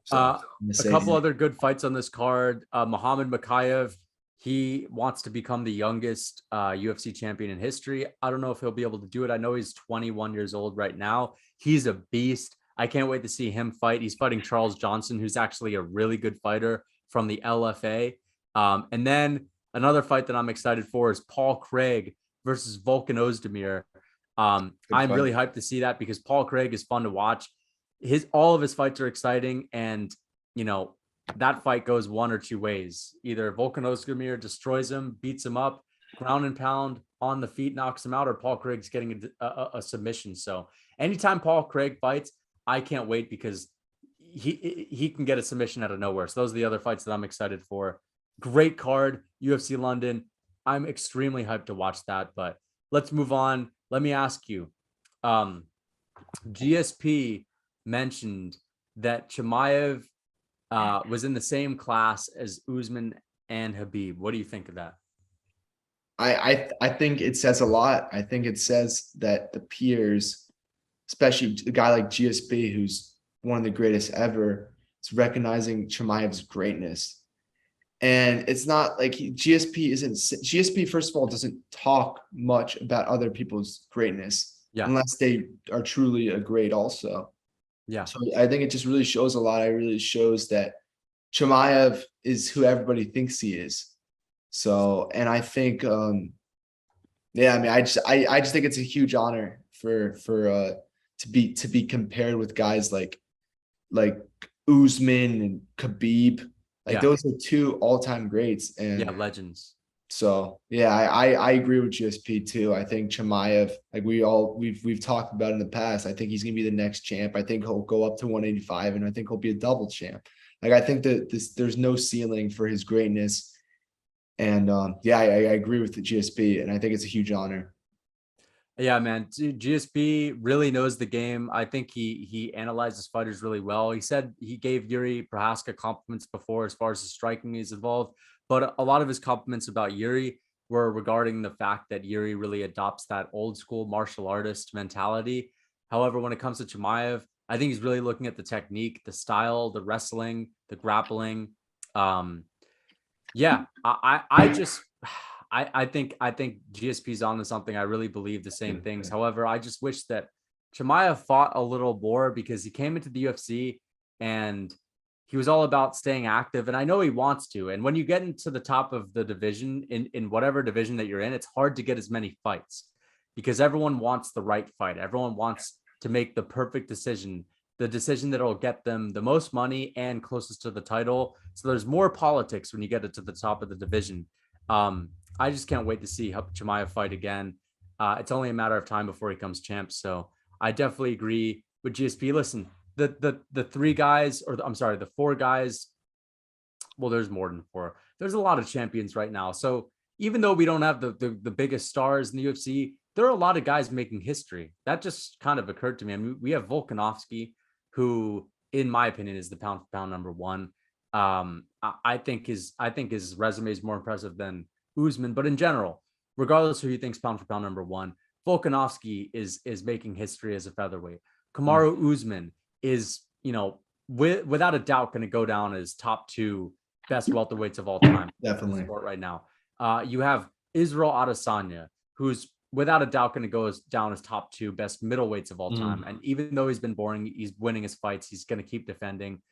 So A couple other good fights on this card. Muhammad Makhachev, he wants to become the youngest UFC champion in history. I don't know if he'll be able to do it. I know he's 21 years old right now. He's a beast. I can't wait to see him fight. He's fighting Charles Johnson, who's actually a really good fighter from the LFA. And then another fight that I'm excited for is Paul Craig versus Volkan Ozdemir. I'm really hyped to see that because Paul Craig is fun to watch. All of his fights are exciting, and you know that fight goes one or two ways. Either Volkan Ozdemir destroys him, beats him up, ground and pound on the feet, knocks him out, or Paul Craig's getting a submission. So anytime Paul Craig fights, I can't wait because he can get a submission out of nowhere. So those are the other fights that I'm excited for. Great card, UFC London. I'm extremely hyped to watch that. But let's move on. Let me ask you, GSP mentioned that Chimaev was in the same class as Usman and Khabib. What do you think of that? I think it says a lot. I think it says that the peers, especially a guy like GSP, who's one of the greatest ever, is recognizing Chimaev's greatness. And it's not like GSP, first of all, doesn't talk much about other people's greatness unless they are truly a great also. Yeah. So I think it just really shows a lot. It really shows that Chimaev is who everybody thinks he is. So, and I think, yeah, I mean, I just think it's a huge honor to be compared with guys like Usman and Khabib. Like those are two all-time greats. And legends. So yeah, I agree with GSP too. I think Chimaev, like we've talked about in the past, I think he's gonna be the next champ. I think he'll go up to 185, and I think he'll be a double champ. Like I think that there's no ceiling for his greatness. And yeah, I agree with the GSP, and I think it's a huge honor. Yeah, man. GSP really knows the game. I think he analyzes fighters really well. He said he gave Jiri Prochazka compliments before as far as his striking is involved, but a lot of his compliments about Jiri were regarding the fact that Jiri really adopts that old school martial artist mentality. However, when it comes to Chimaev, I think he's really looking at the technique, the style, the wrestling, the grappling. Yeah, I think GSP's on to something. I really believe the same things. However, I just wish that Chimaev fought a little more because he came into the UFC and he was all about staying active. And I know he wants to. And when you get into the top of the division, in whatever division that you're in, it's hard to get as many fights because everyone wants the right fight. Everyone wants to make the perfect decision, the decision that will get them the most money and closest to the title. So there's more politics when you get it to the top of the division. I just can't wait to see Chimaev fight again. It's only a matter of time before he comes champ. So I definitely agree with GSP. Listen, the three guys, or I'm sorry, the four guys. Well, there's more than four. There's a lot of champions right now. So even though we don't have the biggest stars in the UFC, there are a lot of guys making history. That just kind of occurred to me. I mean, we have Volkanovski, who, in my opinion, is the pound for pound number one. I think his resume is more impressive than Usman, but in general, regardless who you think's pound for pound number one, Volkanovski is making history as a featherweight. Kamaru Usman is, without a doubt, going to go down as top two best welterweights of all time. Definitely. In the sport right now. You have Israel Adesanya, who's without a doubt going to go down as top two best middleweights of all time. And even though he's been boring, he's winning his fights. He's going to keep defending.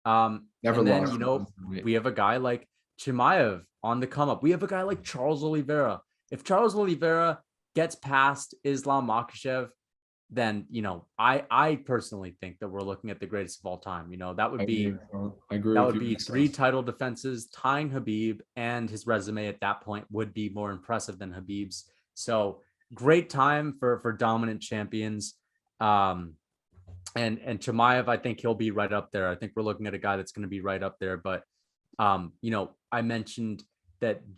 And then, we have a guy like Chimaev on the come up. We have a guy like Charles Oliveira. If Charles Oliveira gets past Islam Makhachev, then, I personally think that we're looking at the greatest of all time. That would be three title defenses, tying Khabib, and his resume at that point would be more impressive than Khabib's. So great time for dominant champions. And Chimaev, I think he'll be right up there. I think we're looking at a guy that's going to be right up there. But, I mentioned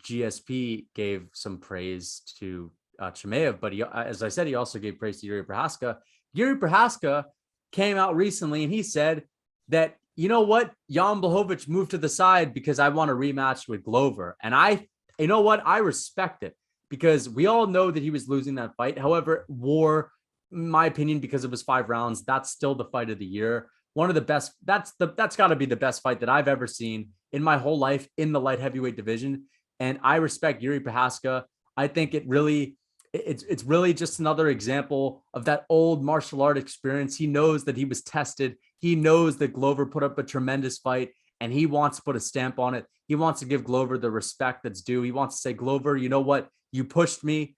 GSP gave some praise to Chimaev, but he, as I said, he also gave praise to Yuri Prohaska. Yuri Prohaska came out recently and he said that, you know what, Jan Blachowicz moved to the side because I want a rematch with Glover. And you know what, I respect it because we all know that he was losing that fight. However, war, in my opinion, because it was 5 rounds, that's still the fight of the year. One of the best. That's got to be the best fight that I've ever seen in my whole life in the light heavyweight division. And I respect Yuri Prohaska. I think it's really just another example of that old martial art experience. He knows that he was tested. He knows that Glover put up a tremendous fight and he wants to put a stamp on it. He wants to give Glover the respect that's due. He wants to say, Glover, you know what? You pushed me,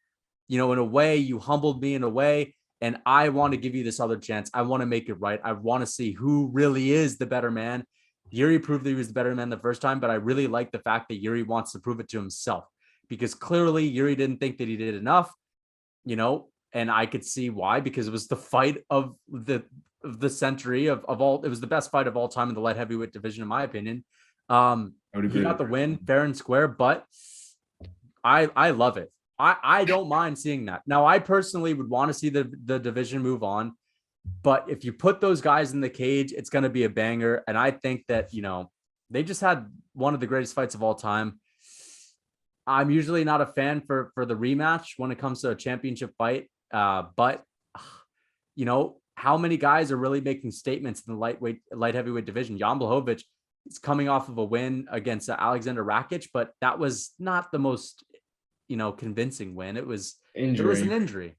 in a way, you humbled me in a way. And I want to give you this other chance. I want to make it right. I want to see who really is the better man. Yuri proved that he was the better man the first time, but I really like the fact that Yuri wants to prove it to himself because clearly Yuri didn't think that he did enough, and I could see why, because it was the fight of the century of all. It was the best fight of all time in the light heavyweight division, in my opinion. He got the win fair and square, but I love it. I don't mind seeing that. Now, I personally would want to see the division move on, but if you put those guys in the cage, it's going to be a banger. And I think that, they just had one of the greatest fights of all time. I'm usually not a fan for the rematch when it comes to a championship fight. But how many guys are really making statements in the light heavyweight division? Jan Blachowicz is coming off of a win against Alexander Rakic, but that was not the most convincing win. It was an injury.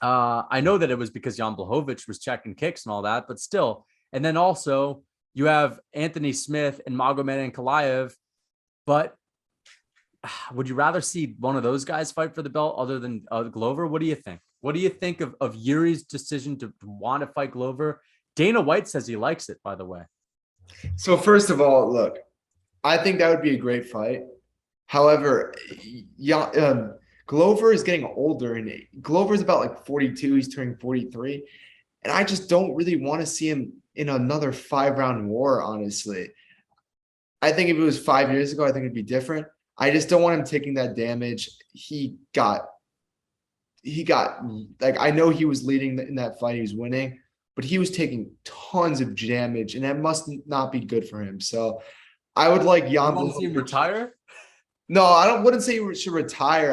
I know that it was because Jan Blachowicz was checking kicks and all that, but still. And then also you have Anthony Smith and Magomed Ankalaev, but would you rather see one of those guys fight for the belt other than Glover? What do you think? What do you think of Yuri's decision to want to fight Glover? Dana White says he likes it, by the way. So first of all, look, I think that would be a great fight. However, Glover is getting older, and Glover's about like 42. He's turning 43. And I just don't really want to see him in another 5-round war, honestly. I think if it was 5 years ago, I think it'd be different. I just don't want him taking that damage. He got like, I know he was leading in that fight. He was winning, but he was taking tons of damage, and that must not be good for him. So I would like Jan to see him retire. No, wouldn't say he should retire.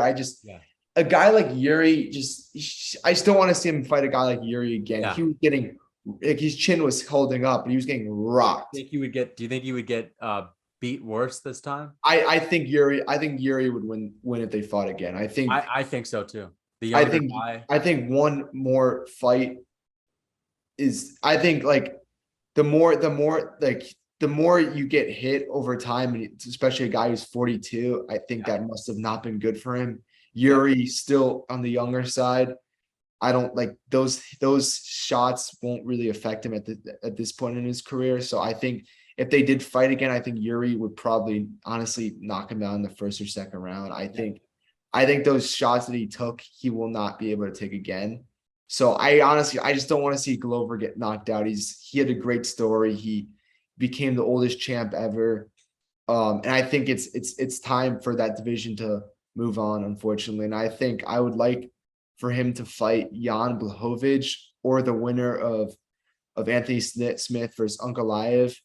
A guy like Yuri, I just don't want to see him fight a guy like Yuri again. Yeah. He was getting, like, his chin was holding up, and he was getting rocked. Do you think he would get beat worse this time? I think Yuri would win if they fought again. I think so too. I think one more fight is, I think, like, the more you get hit over time, and especially a guy who's 42, I think that must have not been good for him. Yuri still on the younger side. I don't like those shots won't really affect him at this point in his career. So I think if they did fight again, I think Yuri would probably honestly knock him down in the first or second round. I think those shots that he took, he will not be able to take again. So I just don't want to see Glover get knocked out. He had a great story. He became the oldest champ ever. And I think it's time for that division to move on, unfortunately. And I think I would like for him to fight Jan Blachowicz or the winner of Anthony Smith versus Ankalaev.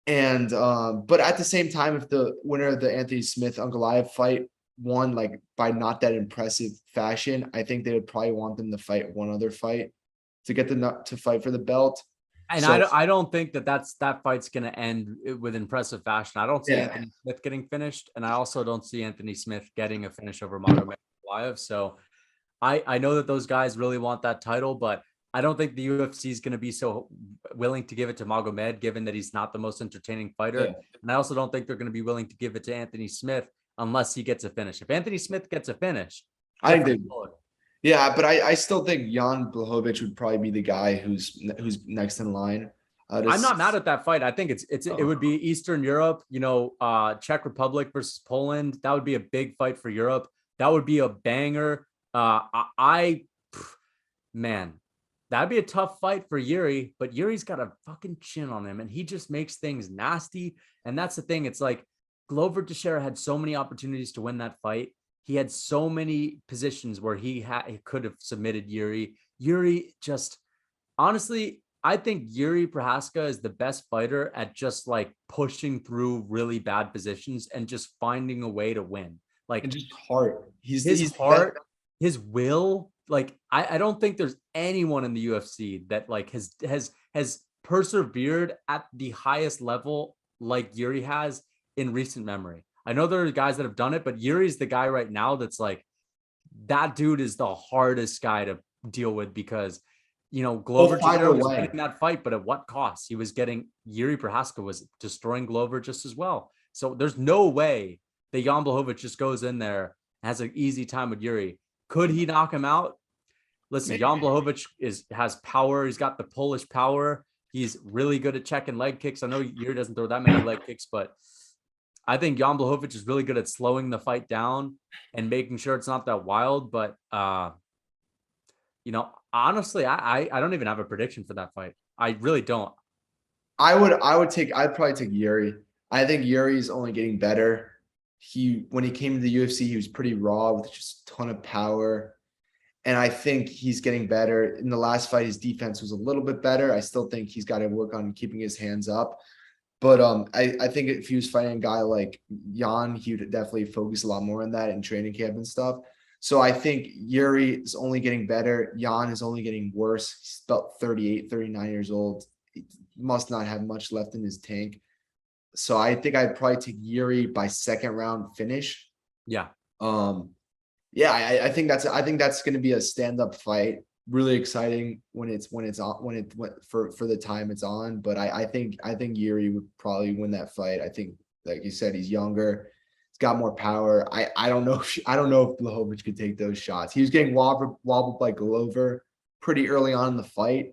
And but at the same time, if the winner of the Anthony Smith Ankalaev fight won, like, by not that impressive fashion, I think they would probably want them to fight one other fight to get them to fight for the belt. And so, I don't think that fight's going to end with impressive fashion. I don't see Anthony Smith getting finished, and I also don't see Anthony Smith getting a finish over Magomed Ankalaev. So I know that those guys really want that title, but I don't think the UFC is going to be so willing to give it to Magomed, given that he's not the most entertaining fighter. Yeah. And I also don't think they're going to be willing to give it to Anthony Smith unless he gets a finish. If Anthony Smith gets a finish, I think they would. Yeah, but I still think Jan Blachowicz would probably be the guy who's next in line. I'm not mad at that fight. I think it would be Eastern Europe, Czech Republic versus Poland. That would be a big fight for Europe. That would be a banger. Man, that'd be a tough fight for Yuri, but Yuri's got a fucking chin on him, and he just makes things nasty. And that's the thing. It's like Glover Teixeira had so many opportunities to win that fight. He had so many positions where he could have submitted Jiri. Jiri just, honestly, I think Jiri Prochazka is the best fighter at just like pushing through really bad positions and just finding a way to win. Like, And just heart. his heart, his will. Like, I don't think there's anyone in the UFC that like has persevered at the highest level like Jiri has in recent memory. I know there are guys that have done it, but Yuri's the guy right now that's like, that dude is the hardest guy to deal with, because Glover was winning that fight, but at what cost? He was getting, Jiri Prochazka was destroying Glover just as well. So there's no way that Jan Blachowicz just goes in there and has an easy time with Jiri. Could he knock him out? Listen, Jan Blachowicz has power. He's got the Polish power. He's really good at checking leg kicks. I know Jiri doesn't throw that many leg kicks, but I think Jan Blachowicz is really good at slowing the fight down and making sure it's not that wild. But honestly, I don't even have a prediction for that fight. I really don't. I'd probably take Jiri. I think Yuri's only getting better. When he came to the UFC, he was pretty raw with just a ton of power. And I think he's getting better. In the last fight, his defense was a little bit better. I still think he's got to work on keeping his hands up. But I think if he was fighting a guy like Jan, he would definitely focus a lot more on that in training camp and stuff. So I think Jiri is only getting better. Jan is only getting worse. He's about 38, 39 years old. He must not have much left in his tank. So I think I'd probably take Jiri by second round finish. Yeah. I think that's going to be a stand-up fight. Really exciting for the time it's on. But I think Jiri would probably win that fight. I think, like you said, he's younger. He's got more power. I don't know if Blachowicz could take those shots. He was getting wobbled by Glover pretty early on in the fight.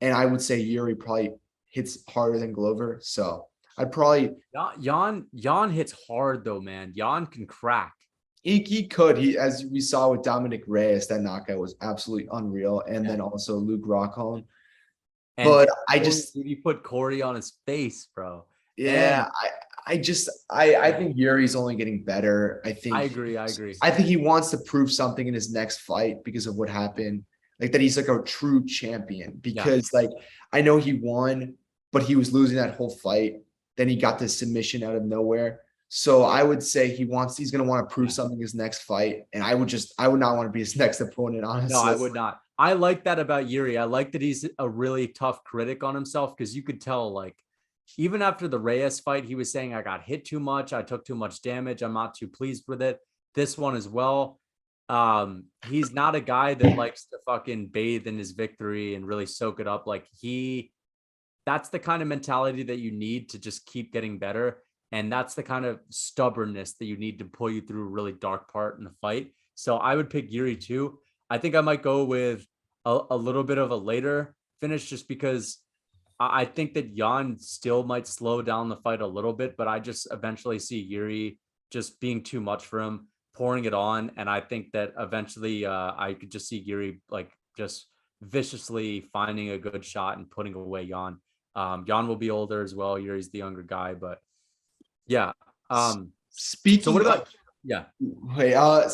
And I would say Jiri probably hits harder than Glover. So I'd probably Jan hits hard though, man. Jan can crack. He could. As we saw with Dominic Reyes, that knockout was absolutely unreal. And then also Luke Rockholm. But he put Corey on his face, bro. Yeah, I think Yuri's only getting better. I agree. I think he wants to prove something in his next fight because of what happened. Like that he's like a true champion. Because like I know he won, but he was losing that whole fight. Then he got this submission out of nowhere. So I would say he's going to want to prove something his next fight. And I would not want to be his next opponent, honestly. No, I would not. I like that about Jiri. I like that he's a really tough critic on himself, because you could tell, like, even after the Reyes fight, he was saying, I got hit too much. I took too much damage. I'm not too pleased with it. This one as well. He's not a guy that likes to fucking bathe in his victory and really soak it up. Like that's the kind of mentality that you need to just keep getting better. And that's the kind of stubbornness that you need to pull you through a really dark part in the fight. So I would pick Jiri too. I think I might go with a little bit of a later finish, just because I think that Jan still might slow down the fight a little bit, but I just eventually see Jiri just being too much for him, pouring it on. And I think that eventually I could just see Jiri like just viciously finding a good shot and putting away Jan. Jan will be older as well. Yuri's the younger guy, but yeah. Speaking so what about yeah. Wait, I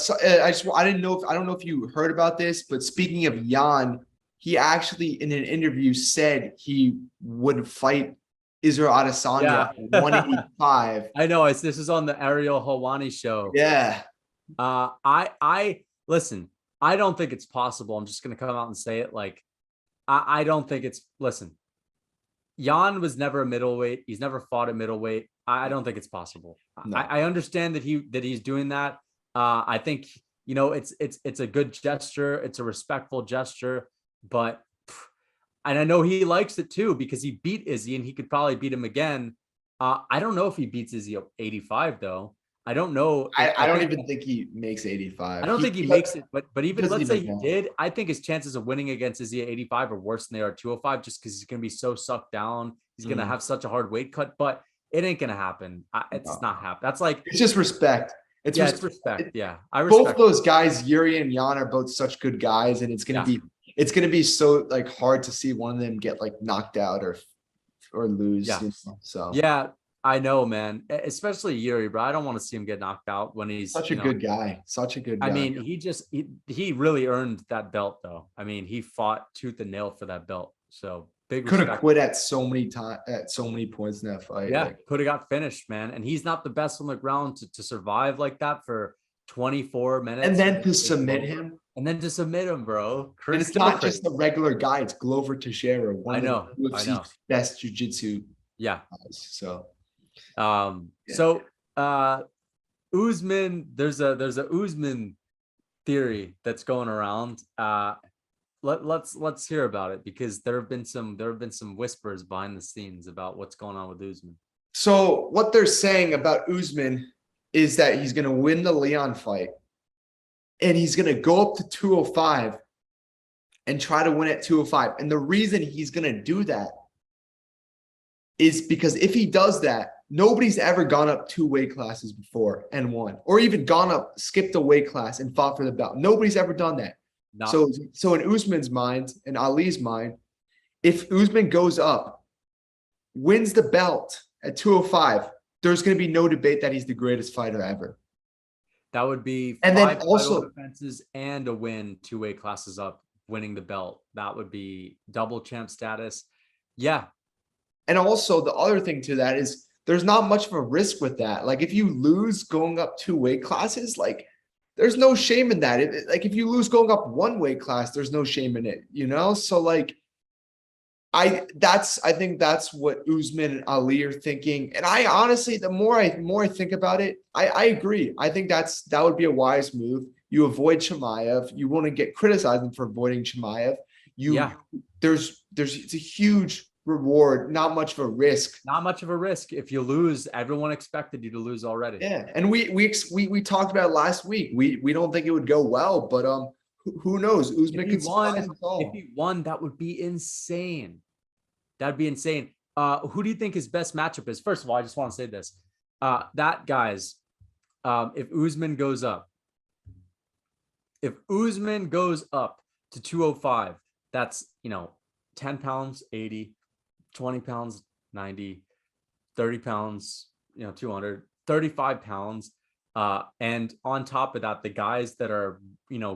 don't know if you heard about this, but speaking of Jan, he actually in an interview said he would fight Israel Adesanya at 185. I know this is on the Ariel Helwani show. Yeah. I listen, I don't think it's possible. I'm just gonna come out and say it. Like, I don't think listen. Jan was never a middleweight. He's never fought at middleweight. I don't think it's possible. No. I understand that he's doing that. I think it's a good gesture. It's a respectful gesture, and I know he likes it too, because he beat Izzy and he could probably beat him again. I don't know if he beats Izzy at 85 though. I don't know. I don't even think he makes 85. I don't think he makes it, but even let's say he did, I think his chances of winning against Izzy at 85 are worse than they are at 205, just because he's going to be so sucked down. He's going to have such a hard weight cut, but it ain't going to happen. It's not happening. That's like, it's just respect. It's respect. Yeah. I respect both those guys, Jiri and Jan, are both such good guys. And it's going to be so like hard to see one of them get like knocked out or lose. Yeah. So yeah. I know, man. Especially Yuri, bro. I don't want to see him get knocked out when he's Such a good guy. Such a good I guy. mean, he really earned that belt, though. I mean, he fought tooth and nail for that belt. So big Could have respect. quit at so many times, at so many points in that fight. Yeah, Like, could have got finished, man. And he's not the best on the ground to survive like that for 24 minutes. and then to submit him. And then to submit him, bro. And it's not just the regular guy, it's Glover Teixeira, one of the UFC's best jiu-jitsu guys. So Usman, there's a Usman theory that's going around. Let's hear about it, because there have been some whispers behind the scenes about what's going on with Usman. So what they're saying about Usman is that he's going to win the Leon fight, and he's going to go up to 205 and try to win at 205. And the reason he's going to do that is because if he does that, nobody's ever gone up 2 weight classes before and won, or even skipped a weight class and fought for the belt. Nobody's ever done that. No. So in Usman's mind, in Ali's mind, if Usman goes up, wins the belt at 205, there's going to be no debate that he's the greatest fighter ever. That would be and then also defenses and a win 2 weight classes up, winning the belt. That would be double champ status. Yeah. And also the other thing to that is there's not much of a risk with that. Like if you lose going up 2 weight classes, like there's no shame in that. Like if you lose going up 1 weight class, there's no shame in it, you know? So like I think that's what Usman and Ali are thinking. And I honestly, the more I think about it, I agree. I think that would be a wise move. You avoid Chimaev. You want to get criticized for avoiding Chimaev. It's a huge reward, not much of a risk. Not much of a risk. If you lose, everyone expected you to lose already. Yeah, and we talked about it last week. We don't think it would go well, but who knows? Usman if he won, that would be insane. That'd be insane. Who do you think his best matchup is? First of all, I just want to say this. If Usman goes up to 205, that's 10 pounds, 80, 20 pounds, 90, 30 pounds, 200, 35 pounds. And on top of that, the guys that are,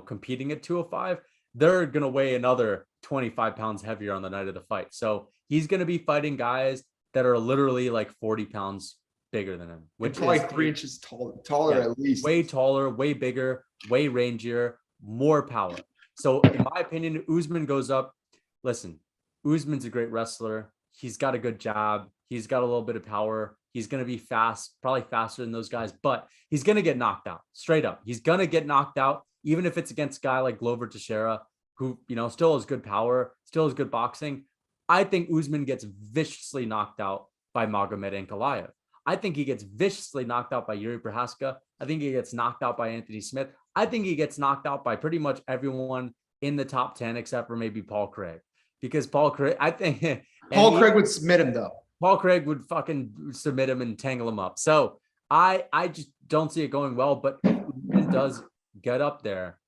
competing at 205, they're going to weigh another 25 pounds heavier on the night of the fight. So he's going to be fighting guys that are literally like 40 pounds bigger than him, which probably is 3 inches taller at least. Way taller, way bigger, way rangier, more power. So in my opinion, Usman goes up. Listen, Usman's a great wrestler. He's got a good jab. He's got a little bit of power. He's going to be fast, probably faster than those guys, but he's going to get knocked out straight up. He's going to get knocked out, even if it's against a guy like Glover Teixeira, who, still has good power, still has good boxing. I think Usman gets viciously knocked out by Magomed Ankalaev. I think he gets viciously knocked out by Yuri Prochazka. I think he gets knocked out by Anthony Smith. I think he gets knocked out by pretty much everyone in the top 10, except for maybe Paul Craig. Because Paul Craig, I think Paul Craig would submit him though. Paul Craig would fucking submit him and tangle him up. So I just don't see it going well. But if Usman does get up there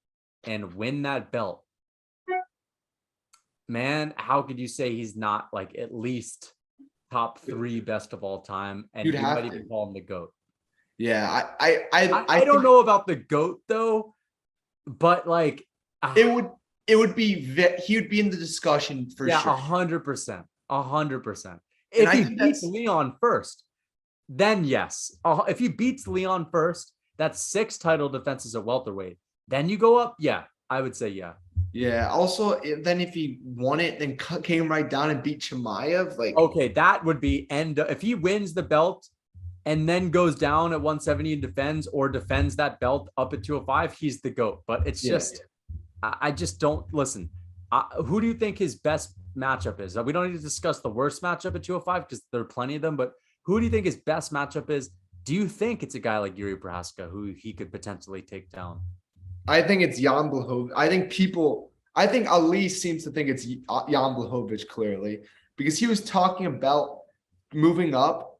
and win that belt, man, how could you say he's not like at least top 3 best of all time? And you might even call him the GOAT. Yeah, I don't know about the GOAT though, but like it would be he would be in the discussion for sure. 100%. If he beats Leon first, then yes. If he beats Leon first, that's 6 title defenses at welterweight. Then you go up. Yeah, I would say yeah. Yeah. Also, then if he won it, then came right down and beat Chimaev, like okay, that would be if he wins the belt and then goes down at 170 and defends that belt up at 205, he's the GOAT. But it's I just don't listen. Who do you think his best matchup is? We don't need to discuss the worst matchup at 205 because there are plenty of them, but who do you think his best matchup is? Do you think it's a guy like Yuri Prochazka who he could potentially take down? I think it's Jan Blachowicz. I think Ali seems to think it's Jan Blachowicz clearly, because he was talking about moving up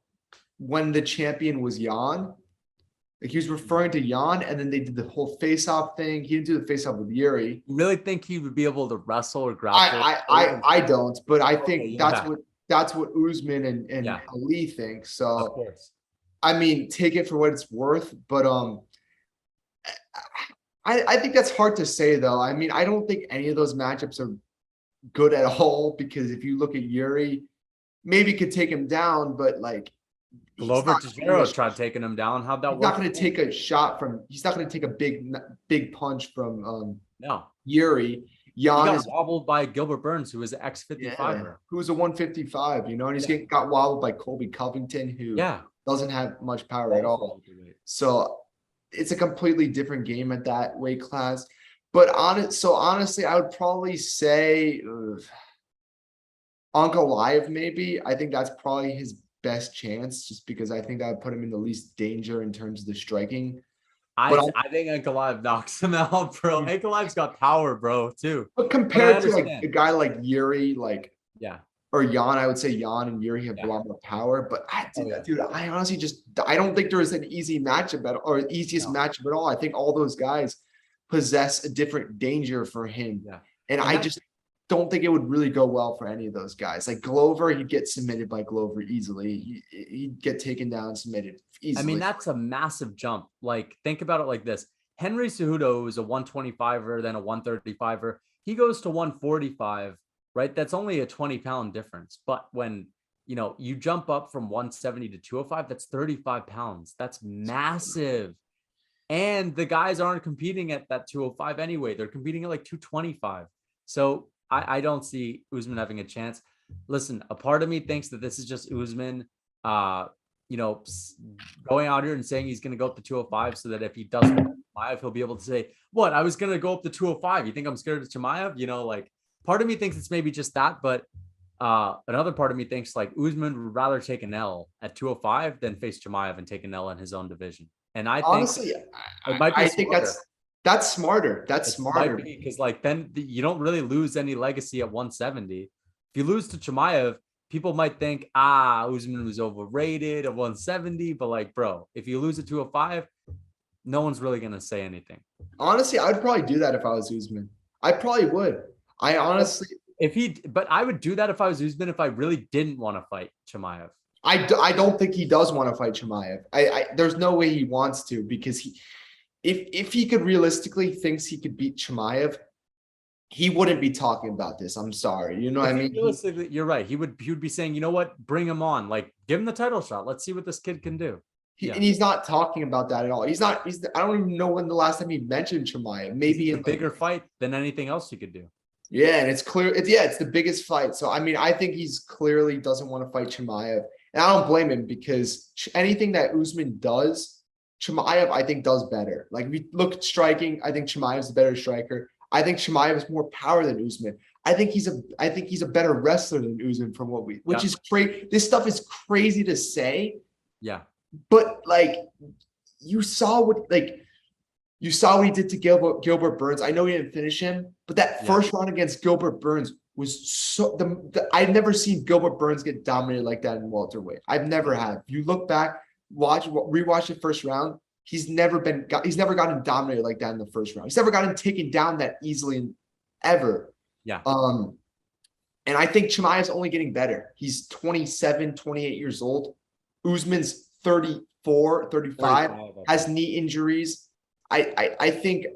when the champion was Jan. Like he was referring to Jan, and then they did the whole face-off thing. He didn't do the face-off with Yuri. You really think he would be able to wrestle or grapple? I don't, but I think that's what that's what Usman and Yeah, Ali think. of So course. I mean, take it for what it's worth. But I think that's hard to say though. I mean, I don't think any of those matchups are good at all because if you look at Yuri, maybe could take him down, but like he's Glover not taking a Teixeira tried taking him down. How'd that he's not work going for to him? take a shot from he's not going to take a big punch from No. Yuri. He Jan got is wobbled by Gilbert Burns, who was an yeah, X55er. who's a 155, you know, and he's Yeah. getting got wobbled by Colby Covington, who Yeah. doesn't have much power at Also all. welterweight. So it's a completely different game at that weight class. But honestly, I would probably say Uncle Live, maybe. I think that's probably his best chance, just because I think that would put him in the least danger in terms of the striking. But I think Ankalaev knocks him out, bro. Ankalaev's got power, bro, too. but But I compared to like a understand. guy like Yuri, like Yeah. or Jan, I would say Jan and Yuri have a Yeah. lot more power. But Oh, yeah. dude, I honestly just I don't think there is an easy matchup at or easiest No. matchup at all. I think all those guys possess a different danger for him, Yeah. and And I that just don't think it would really go well for any of those guys. Like Glover, he'd get submitted by Glover easily. He'd get taken down, submitted I mean, easily. that's a massive jump. Like, think about it like this. Henry Cejudo is a 125er, then a 135er. He goes to 145, right? That's only a 20-pound difference. But when you jump up from 170 to 205, that's 35 pounds. That's massive. And the guys aren't competing at that 205 anyway. They're competing at like 225. So I don't see Usman having a chance. Listen, a part of me thinks that this is just Usman, you know, going out here and saying he's going to go up to 205 so that if he doesn't Chimaev, he'll be able to say, what, I was going to go up to 205. You think I'm scared of Chimaev? Like part of me thinks it's maybe just that, but another part of me thinks like Usman would rather take an L at 205 than face Chimaev and take an L in his own division. And I think Honestly, it might be I think smarter. that's smarter. That's It smarter. might be because like then you don't really lose any legacy at 170. If you lose to Chimaev, people might think, Usman was overrated at 170. But like, bro, if you lose at 205, no one's really gonna say anything. Honestly, I would probably do that if I was Usman. I probably would. I honestly, But I would do that if I was Usman if I really didn't want to fight Chimaev. I don't think he does want to fight Chimaev. There's no way he wants to because if he could realistically thinks he could beat Chimaev, he wouldn't be talking about this. I'm sorry. You know what I mean? Realistically, you're right. He would be saying, you know what, bring him on. Like, give him the title shot. Let's see what this kid can do. And he's not talking about that at all. He's not. I don't even know when the last time he mentioned Chimaev. Maybe a bigger fight than anything else he could do. Yeah, and it's clear. It's the biggest fight. So I mean, I think he's clearly doesn't want to fight Chimaev, and I don't blame him because anything that Usman does, Chimaev I think does better. Like we look at striking, I think Chimaev's a better striker. I think Chimaev has more power than Usman. I think he's a better wrestler than Usman from which is crazy. This stuff is crazy to say. Yeah. But like you saw what he did to Gilbert Burns. I know he didn't finish him, but that first round against Gilbert Burns was so I've never seen Gilbert Burns get dominated like that in welterweight. I've never have. If you look back, rewatch the first round. He's never gotten dominated like that in the first round. He's never gotten taken down that easily ever. Yeah. And I think Chimaev's only getting better. He's 27, 28 years old. Usman's 34, 35, has knee injuries. I think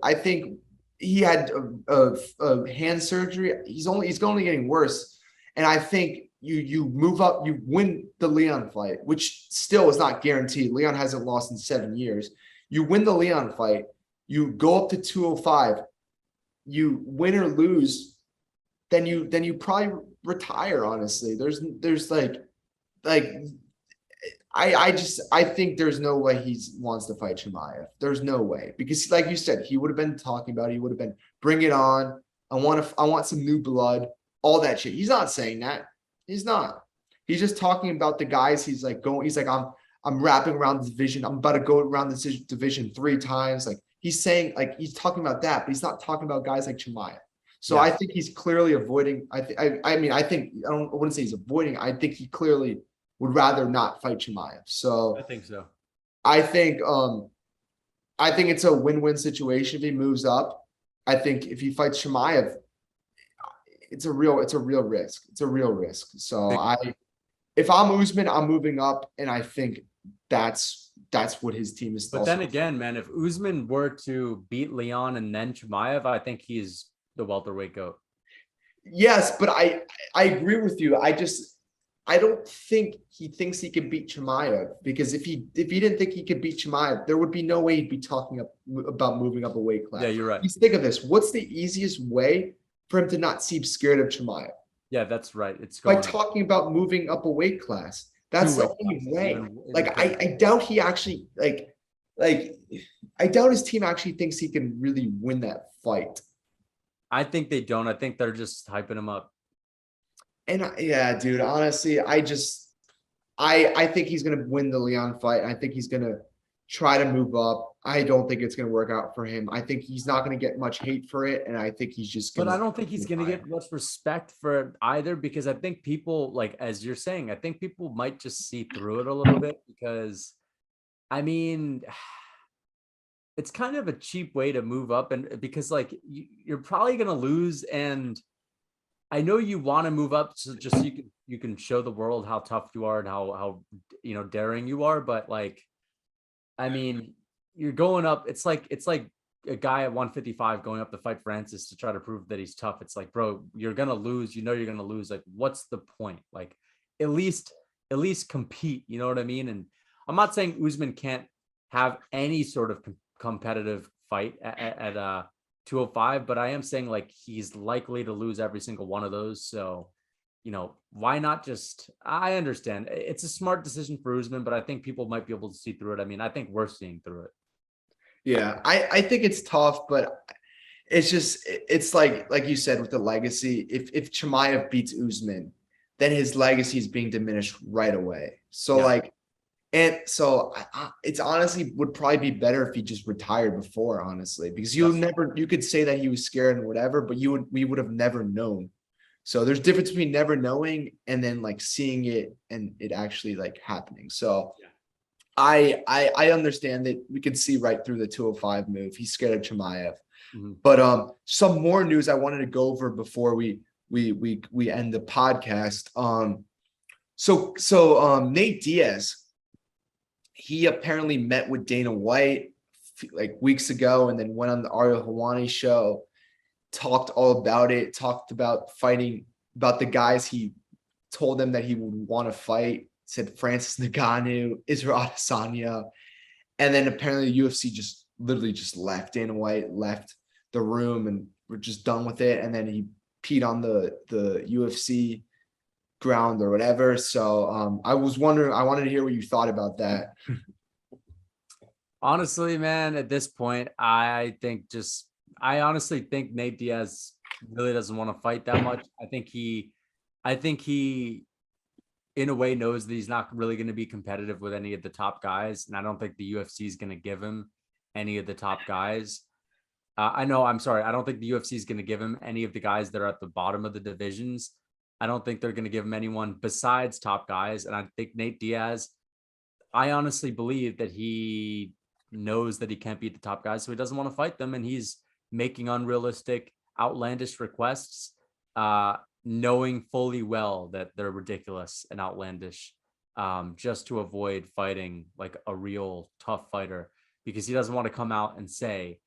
he had a hand surgery. He's only getting worse. And I think you move up, you win the Leon fight, which still is not guaranteed. Leon hasn't lost in 7 years. You win the Leon fight, you go up to 205, you win or lose, then you probably retire, honestly. There's I think there's no way he wants to fight Chimaev. There's no way because, like you said, he would have been talking about it. He would have been bring it on. I want some new blood. All that shit. He's not saying that. He's not. He's just talking about the guys. He's like I'm wrapping around the division. I'm about to go around this division 3 times. Like he's saying, like he's talking about that, but he's not talking about guys like Chimaev. So I think he's clearly avoiding. I wouldn't say he's avoiding. I think he clearly would rather not fight Chimaev. So I think so. I think it's a win-win situation if he moves up. I think if he fights Chimaev, it's a real risk. It's a real risk. So Big if I'm Usman, I'm moving up, and I think that's what his team is But also. then again, man, if Usman were to beat Leon and then Chimaev, I think he's the welterweight goat. Yes, but I agree with you. I don't think he thinks he can beat Chimaev, because if he didn't think he could beat Chimaev, there would be no way he'd be talking about moving up a weight class. Yeah, you're right. Please think of this. What's the easiest way for him to not seem scared of Chimaev? Yeah, that's right. It's By going talking about moving up a weight class. That's the only way. Like I doubt he actually like I doubt his team actually thinks he can really win that fight. I think they don't. I think they're just hyping him up. And yeah, dude, honestly, I think he's gonna win the Leon fight. I think he's gonna try to move up. I don't think it's gonna work out for him. I think he's not gonna get much hate for it, and I think he's just But gonna. I don't think he's going to get much respect for it either, because I think people, like, as you're saying, I think people might just see through it a little bit, because I mean, it's kind of a cheap way to move up, and because like you're probably going to lose, and I know you want to move up so just so you can show the world how tough you are and how daring you are, but like, I mean, you're going up. It's like a guy at 155 going up to fight Francis to try to prove that he's tough. It's like, bro, you're gonna lose. You know you're gonna lose. Like, what's the point? Like, at least compete. You know what I mean? And I'm not saying Usman can't have any sort of competitive fight at 205, but I am saying like he's likely to lose every single one of those. So, why not just? I understand it's a smart decision for Usman, but I think people might be able to see through it. I mean, I think we're seeing through it. Yeah, I think it's tough, but it's like you said with the legacy. If Chimaev beats Usman, then his legacy is being diminished right away. So Yeah. it's honestly would probably be better if he just retired before, honestly, because you could say that he was scared and whatever, but we would have never known. So there's difference between never knowing and then like seeing it and it actually like happening. So Yeah. I understand that we could see right through the 205 move. He's scared of Chimaev. Mm-hmm. But some more news I wanted to go over before we end the podcast. So Nate Diaz, he apparently met with Dana White like weeks ago and then went on the Ariel Helwani show, talked all about it, talked about fighting, about the guys he told them that he would want to fight, said Francis Ngannou, Israel Adesanya, and then apparently the UFC just literally just left. Dana White left the room and we're just done with it, and then he peed on the UFC ground or whatever. So I was wondering, I wanted to hear what you thought about that. Honestly, man, at this point, I honestly think Nate Diaz really doesn't want to fight that much. I think he in a way knows that he's not really going to be competitive with any of the top guys. And I don't think the UFC is going to give him any of the top guys. I don't think the UFC is going to give him any of the guys that are at the bottom of the divisions. I don't think they're going to give him anyone besides top guys. And I think Nate Diaz, I honestly believe that he knows that he can't beat the top guys, so he doesn't want to fight them. And he's making unrealistic, outlandish requests, knowing fully well that they're ridiculous and outlandish, just to avoid fighting like a real tough fighter, because he doesn't want to come out and say,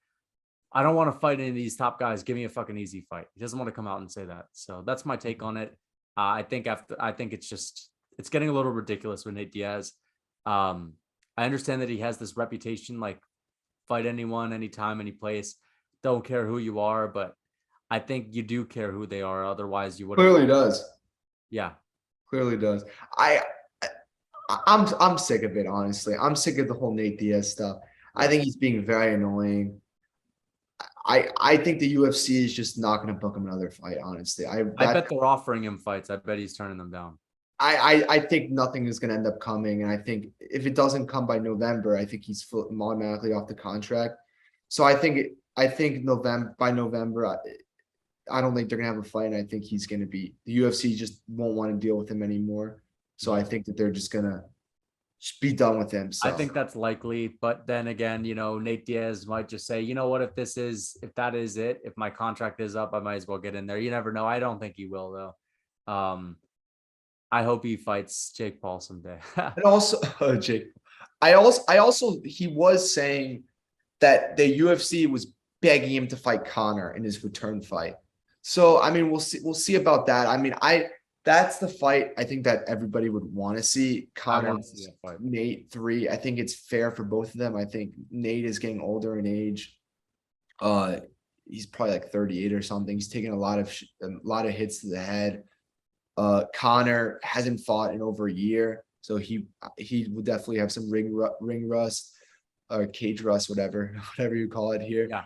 I don't want to fight any of these top guys. Give me a fucking easy fight. He doesn't want to come out and say that. So that's my take on it. I think it's getting a little ridiculous with Nate Diaz. I understand that he has this reputation, like fight anyone, anytime, any place. Don't care who you are, but I think you do care who they are. Otherwise, you wouldn't. Clearly does. Yeah, clearly does. I'm sick of it, honestly. I'm sick of the whole Nate Diaz stuff. I think he's being very annoying. I think the UFC is just not going to book him another fight, honestly. I bet they're offering him fights. I bet he's turning them down. I think nothing is going to end up coming. And I think if it doesn't come by November, I think he's automatically off the contract. So I think by November, I don't think they're going to have a fight. And I think he's going to be, the UFC just won't want to deal with him anymore. So I think that they're just going to just be done with him. I So think that's likely, but then again, Nate Diaz might just say, you know what, if that is it, if my contract is up, I might as well get in there. You never know. I don't think he will though. I hope he fights Jake Paul someday. and also, Jake, I also he was saying that the UFC was begging him to fight Connor in his return fight. So I mean, we'll see about that. I mean, that's the fight I think that everybody would want to see. Connor, Nate 3. I think it's fair for both of them. I think Nate is getting older in age. He's probably like 38 or something. He's taking a lot of hits to the head. Connor hasn't fought in over a year, so he will definitely have some ring rust or cage rust, whatever you call it here. Yeah.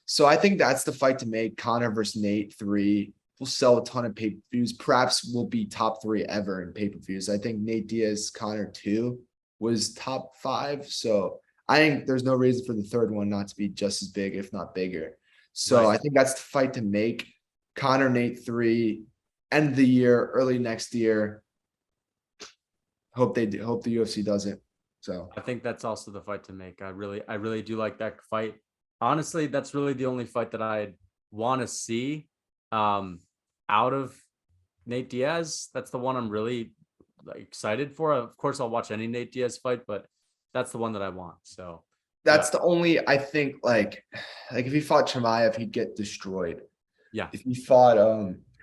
So I think that's the fight to make. Connor versus Nate 3 will sell a ton of pay-per-views. Perhaps will be top 3 ever in pay-per-views. I think Nate Diaz Connor 2 was top 5. So I think there's no reason for the third one not to be just as big, if not bigger. So right. I think that's the fight to make. Connor Nate 3, end of the year, early next year. Hope the UFC does it. So I think that's also the fight to make. I really do like that fight. Honestly, that's really the only fight that I want to see out of Nate Diaz. That's the one I'm really excited for. Of course, I'll watch any Nate Diaz fight, but that's the one that I want. So that's the only, I think, like if he fought Chimaev, he'd get destroyed. Yeah. If he fought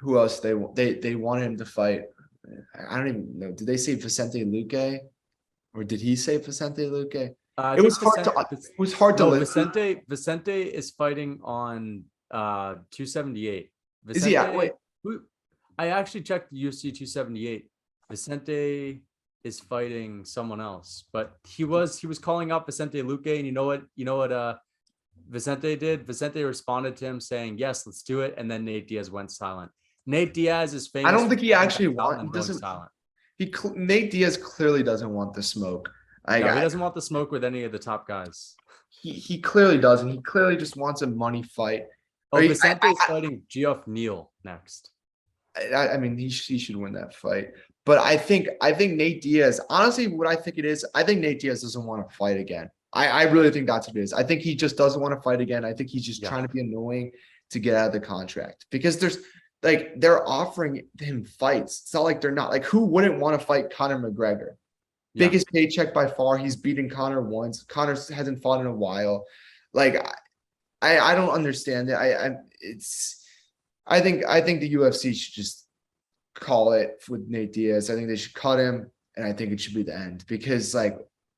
who else they wanted him to fight? I don't even know. Did they say Vicente Luque? Or did he say Vicente Luque? It was hard to listen. Vicente is fighting on 278. Vicente, is he at, wait. I actually checked the UFC 278. Vicente is fighting someone else, but he was calling out Vicente Luque, and you know what Vicente did? Vicente responded to him saying, "Yes, let's do it," and then Nate Diaz went silent. Nate Diaz is famous. I don't think he actually doesn't silent. Nate Diaz clearly doesn't want the smoke. No, he doesn't want the smoke with any of the top guys. He clearly doesn't. He clearly just wants a money fight. Oh, Vicente is fighting Geoff Neal next. I mean, he should win that fight. But I think Nate Diaz, honestly, what I think it is, I think Nate Diaz doesn't want to fight again. I really think that's what it is. I think he just doesn't want to fight again. I think he's just trying to be annoying to get out of the contract, because they're offering him fights. It's not like they're not. Like, who wouldn't want to fight Conor McGregor? Yeah. Biggest paycheck by far. He's beaten Conor once. Conor hasn't fought in a while. Like, I don't understand it. I think the UFC should just call it with Nate Diaz. I think they should cut him, and I think it should be the end, because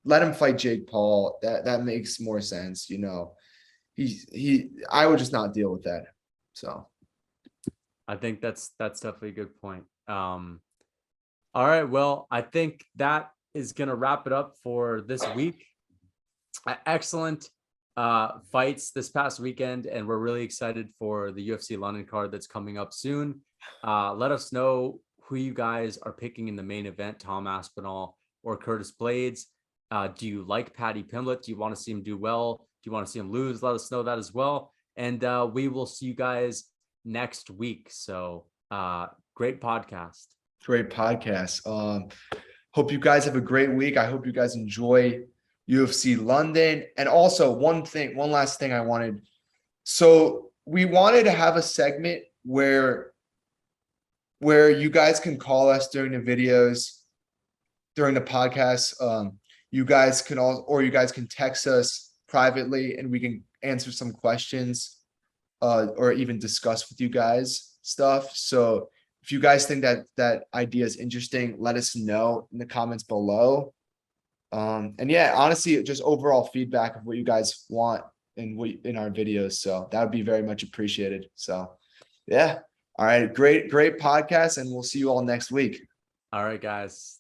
let him fight Jake Paul. That makes more sense. I would just not deal with that. So I think that's definitely a good point. All right. Well, I think that is going to wrap it up for this week. Excellent fights this past weekend, and we're really excited for the UFC London card that's coming up soon. Let us know who you guys are picking in the main event, Tom Aspinall or Curtis Blades. Do you like Paddy Pimblett? Do you want to see him do well? Do you want to see him lose? Let us know that as well. And we will see you guys next week. So great podcast. Great podcast. Hope you guys have a great week. I hope you guys enjoy UFC London. And also one last thing I wanted. So we wanted to have a segment where you guys can call us during the videos, during the podcast. You guys can text us privately, and we can answer some questions or even discuss with you guys stuff. So if you guys think that idea is interesting, let us know in the comments below. And yeah, honestly, just overall feedback of what you guys want in our videos. So that would be very much appreciated. So yeah. All right. Great podcast. And we'll see you all next week. All right, guys.